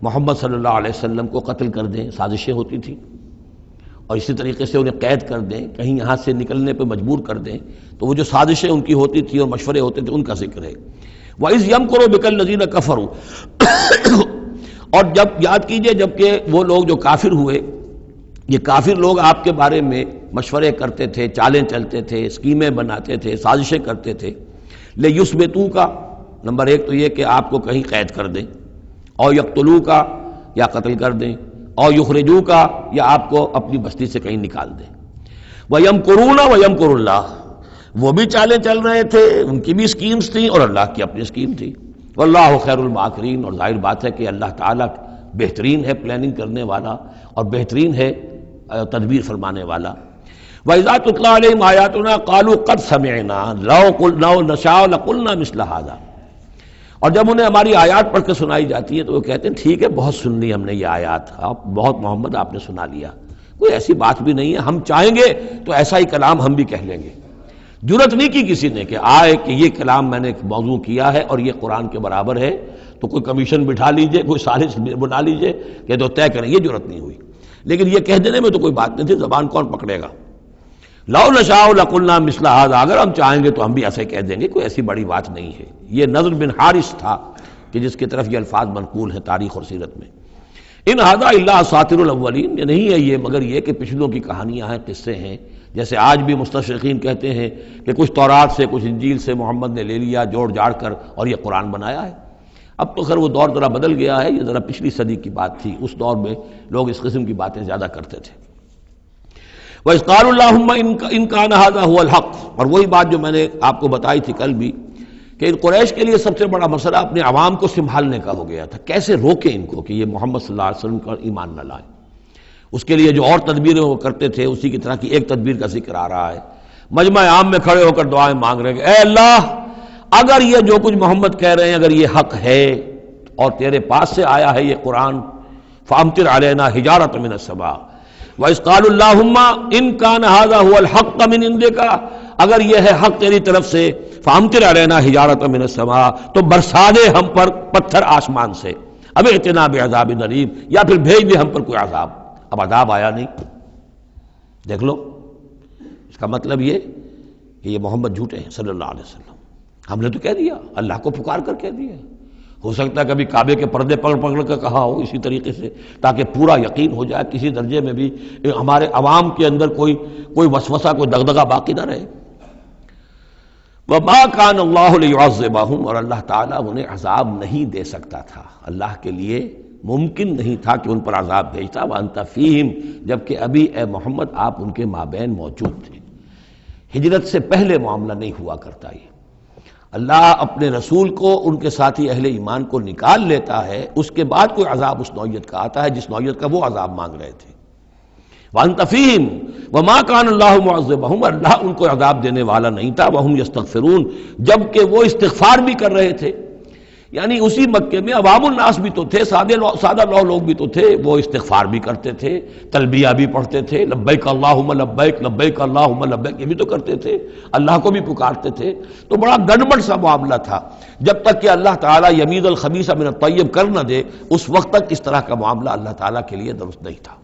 محمد صلی اللہ علیہ وسلم کو قتل کر دیں، سازشیں ہوتی تھیں، اور اسی طریقے سے انہیں قید کر دیں، کہیں یہاں سے نکلنے پہ مجبور کر دیں، تو وہ جو سازشیں ان کی ہوتی تھی اور مشورے ہوتے تھے ان کا ذکر ہے۔ وَإِذْ يَمْكُرُ بِكَ الَّذِينَ كَفَرُوا، اور جب یاد کیجئے جب کہ وہ لوگ جو کافر ہوئے، یہ کافر لوگ آپ کے بارے میں مشورے کرتے تھے، چالیں چلتے تھے، اسکیمیں بناتے تھے، سازشیں کرتے تھے۔ لِيُثْبِتُوكَ، نمبر ایک تو یہ کہ آپ کو کہیں قید کر دیں، اور يَقْتُلُوكَ، یا قتل کر دیں، اور يُخْرِجُوكَ، یا آپ کو اپنی بستی سے کہیں نکال دیں۔ وَيَمْكُرُونَ وَيَمْكُرُ اللَّهُ، وہ بھی چالیں چل رہے تھے، ان کی بھی اسکیمز تھیں اور اللہ کی اپنی اسکیم تھی۔ واللہ خیر الماکرین، اور ظاہر بات ہے کہ اللہ تعالیٰ بہترین ہے پلاننگ کرنے والا اور بہترین ہے تدبیر فرمانے والا۔ وَإِذَا تُتْلَىٰ عَلَيْهِمْ آيَاتُنَا قَالُوا قَدْ سَمِعْنَا لَوْ نَشَاءُ لَقُلْنَا مِثْلَ هَٰذَا، اور جب انہیں ہماری آیات پڑھ کے سنائی جاتی ہے تو وہ کہتے ہیں ٹھیک ہے، بہت سن لی ہم نے یہ آیات، بہت محمد آپ نے سنا لیا، کوئی ایسی بات بھی نہیں ہے، ہم چاہیں گے تو ایسا ہی کلام ہم بھی کہہ لیں گے۔ جرت نہیں کی کسی نے کہ آئے کہ یہ کلام میں نے موضوع کیا ہے اور یہ قرآن کے برابر ہے، تو کوئی کمیشن بٹھا لیجئے، کوئی سازش بنا لیجئے کہ تو طے کریں، یہ جرت نہیں ہوئی۔ لیکن یہ کہہ دینے میں تو کوئی بات نہیں تھی، زبان کون پکڑے گا؟ لو نشاء لقلنا مثل هذا، اگر ہم چاہیں گے تو ہم بھی ایسے کہہ دیں گے، کوئی ایسی بڑی بات نہیں ہے۔ یہ نضر بن حارث تھا کہ جس کی طرف یہ الفاظ منقول ہیں تاریخ اور سیرت میں۔ ان هذا الا اساطیر الاولین، یہ نہیں ہے یہ مگر یہ کہ پچھلوں کی کہانیاں ہیں، قصے ہیں، جیسے آج بھی مستشرقین کہتے ہیں کہ کچھ تورات سے کچھ انجیل سے محمد نے لے لیا جوڑ جاڑ کر اور یہ قرآن بنایا ہے۔ اب تو خیر وہ دور ذرا بدل گیا ہے، یہ ذرا پچھلی صدی کی بات تھی، اس دور میں لوگ اس قسم کی باتیں زیادہ کرتے تھے۔ وَإِذْ قَالُوا اللَّهُمَّ إِن كَانَ هَذَا هُوَ الْحَقُّ، اور وہی بات جو میں نے آپ کو بتائی تھی کل بھی کہ ان قریش کے لیے سب سے بڑا مسئلہ اپنے عوام کو سنبھالنے کا ہو گیا تھا، کیسے روکیں ان کو کہ یہ محمد صلی اللہ علیہ وسلم کا ایمان نہ لائیں۔ اس کے لیے جو اور تدبیریں وہ کرتے تھے اسی کی طرح کی ایک تدبیر کا ذکر آ رہا ہے۔ مجمع عام میں کھڑے ہو کر دعائیں مانگ رہے ہیں کہ اے اللہ، اگر یہ جو کچھ محمد کہہ رہے ہیں اگر یہ حق ہے اور تیرے پاس سے آیا ہے یہ قرآن، فامطر علینا حجارۃ من السماء وَإِذْ قَالُوا اللَّهُمَّ إِنْ كَانَ هَذَا هُوَ الْحَقَّ مِنْ عِنْدِكَ، اگر یہ ہے حق تیری طرف سے، فامطر علینا حجارۃ من السماء، تو برسا دے ہم پر پتھر آسمان سے، اب ائتنا بعذاب الیم، یا پھر بھیج دے ہم پر کوئی عذاب۔ اب عذاب آیا نہیں، دیکھ لو، اس کا مطلب یہ کہ یہ محمد جھوٹے ہیں صلی اللہ علیہ وسلم۔ ہم نے تو کہہ دیا، اللہ کو پکار کر کہہ دیا، ہو سکتا ہے کبھی کعبے کے پردے پکڑ کر کہا ہو اسی طریقے سے، تاکہ پورا یقین ہو جائے، کسی درجے میں بھی ہمارے عوام کے اندر کوئی وسوسہ، کوئی دغدغہ باقی نہ رہے۔ وَمَا كَانَ اللَّهُ لِيُعَذِّبَهُمْ، اور اللہ تعالیٰ انہیں عذاب نہیں دے سکتا تھا، اللہ کے لیے ممکن نہیں تھا کہ ان پر عذاب بھیجتا، وَأَنْتَ فِيهِمْ، جبکہ ابھی اے محمد آپ ان کے مابین موجود تھے۔ ہجرت سے پہلے معاملہ نہیں ہوا کرتا یہ، اللہ اپنے رسول کو ان کے ساتھی اہل ایمان کو نکال لیتا ہے، اس کے بعد کوئی عذاب اس نوعیت کا آتا ہے جس نوعیت کا وہ عذاب مانگ رہے تھے۔ وَأَنْتَ فِيهِمْ وَمَا كَانَ اللَّهُ مُعَذِّبَهُمْ، اللہ ان کو عذاب دینے والا نہیں تھا، وَهُمْ يَسْتَغْفِرُونَ، جبکہ وہ استغفار بھی کر رہے تھے۔ یعنی اسی مکے میں عوام الناس بھی تو تھے، سادہ لوگ بھی تو تھے، وہ استغفار بھی کرتے تھے، تلبیہ بھی پڑھتے تھے، لبیک اللہم لبیک لبیک اللہم لبیک، یہ بھی تو کرتے تھے، اللہ کو بھی پکارتے تھے۔ تو بڑا گڑبڑ سا معاملہ تھا، جب تک کہ اللہ تعالیٰ یمیز الخبیث من الطیب کر نہ دے، اس وقت تک اس طرح کا معاملہ اللہ تعالیٰ کے لیے درست نہیں تھا۔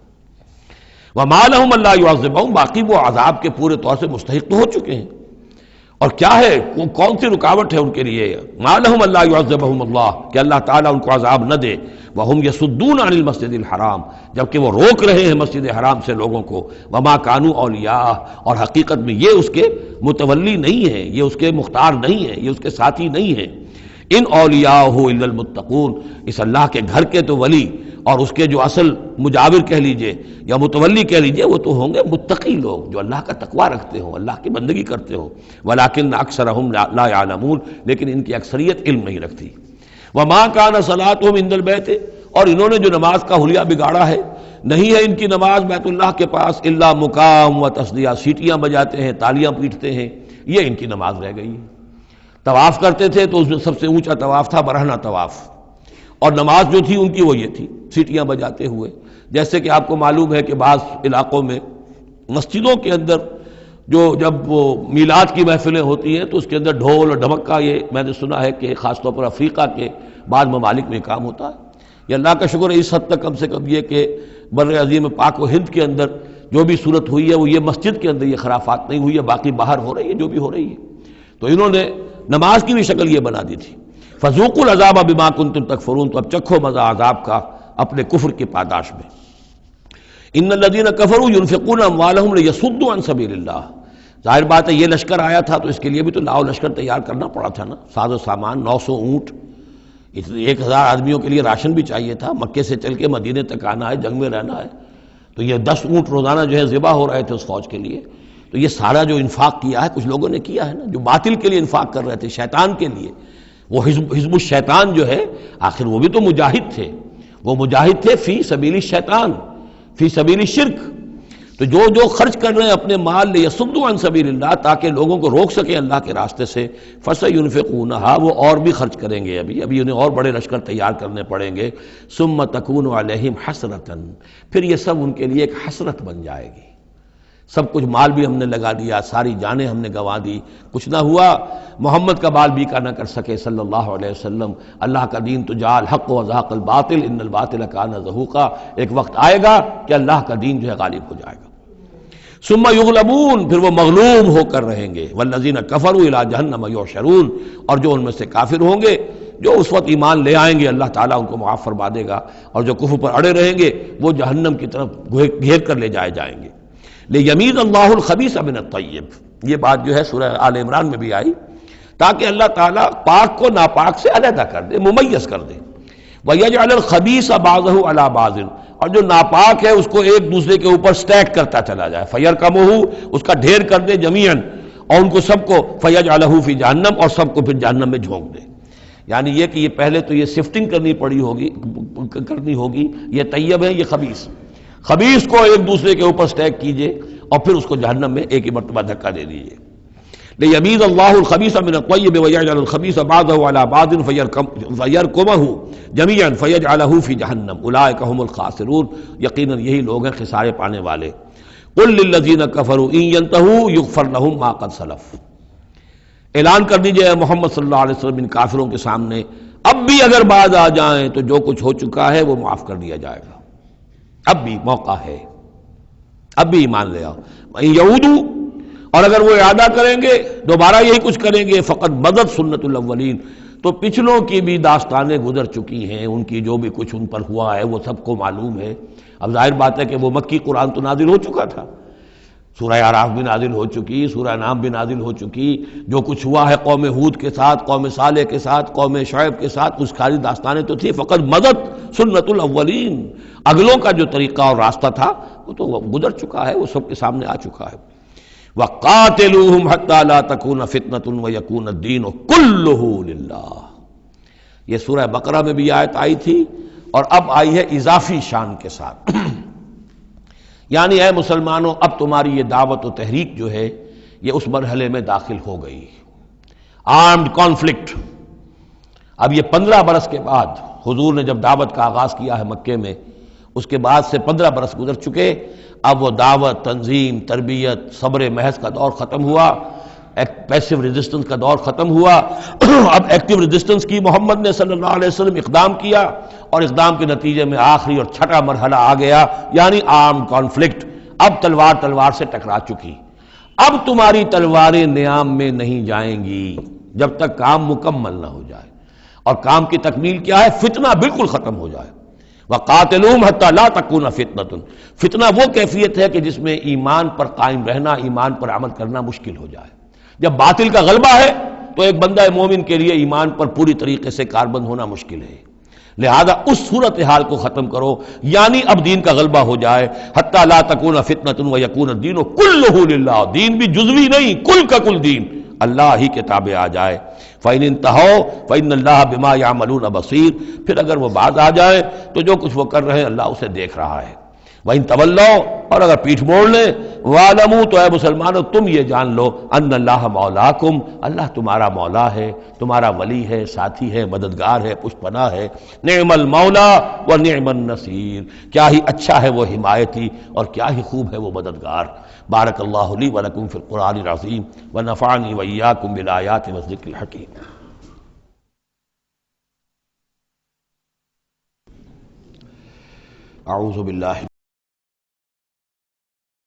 وَمَا لَهُمْ أَلَّا يُعَذِّبَهُمْ، باقی وہ عذاب کے پورے طور سے مستحق تو ہو چکے ہیں، اور کیا ہے وہ کون سی رکاوٹ ہے ان کے لیے؟ مَا لَهُمْ أَلَّا يُعَذِّبَهُمُ اللَّهُ، کہ اللہ تعالیٰ ان کو عذاب نہ دے، وَهُمْ يَصُدُّونَ عَنِ الْمَسْجِدِ الْحَرَامِ، جبکہ وہ روک رہے ہیں مسجد حرام سے لوگوں کو، وَمَا كَانُوا أَوْلِيَاءَهُ، اور حقیقت میں یہ اس کے متولی نہیں ہے، یہ اس کے مختار نہیں ہے، یہ اس کے ساتھی نہیں ہے۔ ان اولیاءہ الا المتقون، اس اللہ کے گھر کے تو ولی اور اس کے جو اصل مجاور کہہ لیجئے یا متولی کہہ لیجئے، وہ تو ہوں گے متقی لوگ جو اللہ کا تقوی رکھتے ہوں، اللہ کی بندگی کرتے ہوں۔ ولکن اکثرهم لا يعلمون، لیکن ان کی اکثریت علم نہیں رکھتی۔ وما كان صلاتهم عند البيت، اور انہوں نے جو نماز کا حلیہ بگاڑا ہے، نہیں ہے ان کی نماز بیت اللہ کے پاس الا مقام و تصدیہ، سیٹیاں بجاتے ہیں، تالیاں پیٹتے ہیں، یہ ان کی نماز رہ گئی ہے۔ طواف کرتے تھے تو اس میں سب سے اونچا طواف تھا برہنہ طواف، اور نماز جو تھی ان کی وہ یہ تھی، سیٹیاں بجاتے ہوئے۔ جیسے کہ آپ کو معلوم ہے کہ بعض علاقوں میں مسجدوں کے اندر جب وہ میلاد کی محفلیں ہوتی ہیں تو اس کے اندر ڈھول اور ڈھمک کا، یہ میں نے سنا ہے کہ خاص طور پر افریقہ کے بعض ممالک میں کام ہوتا ہے۔ یہ اللہ کا شکر ہے اس حد تک کم سے کم یہ کہ بر عظیم پاک و ہند کے اندر جو بھی صورت ہوئی ہے وہ یہ مسجد کے اندر یہ خرافات نہیں ہوئی ہے، باقی باہر ہو رہی ہے جو بھی ہو رہی ہے۔ تو انہوں نے نماز کی بھی شکل یہ بنا دی تھی، فذوقوا العذاب بما کنتم تکفرون، تو اب چکھو مزہ عذاب کا اپنے کفر کی پاداش میں۔ ان الذین کفروا ينفقون اموالهم لیصدوا عن سبیل اللہ، ظاہر بات ہے یہ لشکر آیا تھا تو اس کے لیے بھی تو لاؤ لشکر تیار کرنا پڑا تھا نا، ساز و سامان، 900 اونٹ، 1000 آدمیوں کے لیے راشن بھی چاہیے تھا، مکے سے چل کے مدینے تک آنا ہے، جنگ میں رہنا ہے، تو یہ 10 اونٹ روزانہ جو ہے ذبح ہو رہے تھے اس فوج کے لیے۔ تو یہ سارا جو انفاق کیا ہے کچھ لوگوں نے کیا ہے نا، جو باطل کے لیے انفاق کر رہے تھے، شیطان کے لیے، وہ حزب الشیطان جو ہے، آخر وہ بھی تو مجاہد تھے، وہ مجاہد تھے فی سبیل الشیطان، فی سبیل الشرک۔ تو جو خرچ کر رہے ہیں اپنے مال لیصدوا عن سبیل اللہ، تاکہ لوگوں کو روک سکیں اللہ کے راستے سے، فسینفقونھا، وہ اور بھی خرچ کریں گے، ابھی انہیں اور بڑے لشکر تیار کرنے پڑیں گے، ثم تکون علیہم حسرۃ، پھر یہ سب ان کے لیے ایک حسرت بن جائے گی۔ سب کچھ مال بھی ہم نے لگا دیا، ساری جانیں ہم نے گنوا دی، کچھ نہ ہوا، محمد کا بال بیکا نہ کر سکے صلی اللہ علیہ وسلم، اللہ کا دین تو جاء الحق وزهق الباطل ان الباطل کان زہوقا، ایک وقت آئے گا کہ اللہ کا دین جو ہے غالب ہو جائے گا۔ ثم یغلبون، پھر وہ مغلوب ہو کر رہیں گے، والذین کفروا الی جہنم یحشرون، اور جو ان میں سے کافر ہوں گے، جو اس وقت ایمان لے آئیں گے اللہ تعالیٰ ان کو معاف فرما دے گا، اور جو کفر پر اڑے رہیں گے وہ جہنم کی طرف گھیر کر لے جائے جائیں گے۔ لیمیز اللہ الخبیث من الطیب، یہ بات جو ہے سورہ آل عمران میں بھی آئی، تاکہ اللہ تعالیٰ پاک کو ناپاک سے علیحدہ کر دے، ممیز کر دے۔ وَيَجْعَلَ الْخَبِيثَ بَعْضَهُ عَلَى بَعْضٍ، اور جو ناپاک ہے اس کو ایک دوسرے کے اوپر سٹیک کرتا چلا جائے، فَيَرْكَمُهُ، اس کا ڈھیر کر دے جمیعاً، اور ان کو سب کو فیجعلہ فی جہنم، اور سب کو پھر جہنم میں جھونک دے۔ یعنی یہ کہ یہ پہلے تو یہ سفٹنگ کرنی ہوگی، یہ طیب ہے، یہ خبیث، خبیث کو ایک دوسرے کے اوپر سٹیک کیجئے اور پھر اس کو جہنم میں ایک ہی مرتبہ دھکا دے دیجئے۔ لیمیز اللہ الخبیث من الطیب ویجعل الخبیث بعضہ علی بعض فیرکمہ جمیعا فیجعلہ فی جہنم اولئک هم الخاسرون، یقیناً یہی لوگ ہیں خسارے پانے والے۔ قل للذین کفروا ان ینتہوا یغفر لهم ما قد سلف، اعلان کر دیجئے اے محمد صلی اللہ علیہ وسلم ان کافروں کے سامنے، اب بھی اگر باز آ جائیں تو جو کچھ ہو چکا ہے وہ معاف کر دیا جائے گا، اب بھی موقع ہے، اب بھی ایمان لے آؤ۔ وَإِن يَعُودُوا، اور اگر وہ ارادہ کریں گے دوبارہ یہی کچھ کریں گے، فقط بدت سنت الاولین، تو پچھلوں کی بھی داستانیں گزر چکی ہیں، ان کی جو بھی کچھ ان پر ہوا ہے وہ سب کو معلوم ہے۔ اب ظاہر بات ہے کہ وہ مکی قرآن تو نازل ہو چکا تھا، سورہ اعراف بھی نازل ہو چکی، سورہ نام بھی نازل ہو چکی، جو کچھ ہوا ہے قوم ہود کے ساتھ، قوم صالح کے ساتھ، قوم شعیب کے ساتھ، اس ساری داستانیں تو تھی، فقط مدد سنت الاولین، اگلوں کا جو طریقہ اور راستہ تھا وہ تو گزر چکا ہے، وہ سب کے سامنے آ چکا ہے۔ وَقَاتِلُوهُمْ حَتَّى لَا تَكُونَ فِتْنَةٌ وَيَكُونَ الدِّينُ كُلُّهُ لِلَّهِ، یہ سورہ بقرہ میں بھی آیت آئی تھی اور اب آئی ہے اضافی شان کے ساتھ، یعنی اے مسلمانوں اب تمہاری یہ دعوت و تحریک جو ہے یہ اس مرحلے میں داخل ہو گئی، آرمڈ کانفلکٹ۔ اب یہ 15 برس کے بعد حضور نے جب دعوت کا آغاز کیا ہے مکے میں، اس کے بعد سے 15 برس گزر چکے، اب وہ دعوت، تنظیم، تربیت، صبر محض کا دور ختم ہوا، پیسو ریزسٹنس کا دور ختم ہوا، اب ایکٹیو ریزسٹنس کی محمد نے صلی اللہ علیہ وسلم اقدام کیا، اور اقدام کے نتیجے میں آخری اور چھٹا مرحلہ آ گیا، یعنی آرم کانفلکٹ۔ اب تلوار تلوار سے ٹکرا چکی، اب تمہاری تلواریں نیام میں نہیں جائیں گی جب تک کام مکمل نہ ہو جائے، اور کام کی تکمیل کیا ہے؟ فتنہ بالکل ختم ہو جائے۔ وَقَاتِلُوهُمْ حَتَّى لَا تَكُونَ فِتْنَةٌ، فتنہ وہ کیفیت ہے کہ جس میں ایمان پر قائم رہنا، ایمان پر عمل کرنا مشکل ہو جائے۔ جب باطل کا غلبہ ہے تو ایک بندہ مومن کے لیے ایمان پر پوری طریقے سے کاربند ہونا مشکل ہے، لہذا اس صورتحال کو ختم کرو، یعنی اب دین کا غلبہ ہو جائے۔ حَتَّى لَا تَكُونَ فِتْنَةٌ وَيَكُونَ الدِّينُ كُلُّهُ لِلَّهِ، دین بھی جزوی نہیں، کل کا کل دین اللہ ہی کے تابع آ جائے۔ فَإِنِ انْتَهَوْا فَإِنَّ اللَّهَ بِمَا يَعْمَلُونَ بَصِيرٌ، پھر اگر وہ باز آ جائیں تو جو کچھ وہ کر رہے ہیں اللہ اسے دیکھ رہا ہے۔ وَإِن تَوَلَّوْا، اور اگر پیٹھ موڑ لیں، وَاعْلَمُوا، تو اے مسلمانوں تم یہ جان لو، أَنَّ اللَّهَ مَوْلَاكُمْ، اللہ تمہارا مولا ہے، تمہارا ولی ہے، ساتھی ہے، مددگار ہے، پشت پناہ ہے۔ نعم المولا ونعم النصیر، کیا ہی اچھا ہے وہ حمایتی اور کیا ہی خوب ہے وہ مددگار۔ بارک اللہ لی ولکم فی القرآن العظیم ونفعنی وإیاکم بالآیات والذکر الحکیم۔ اعوذ باللہ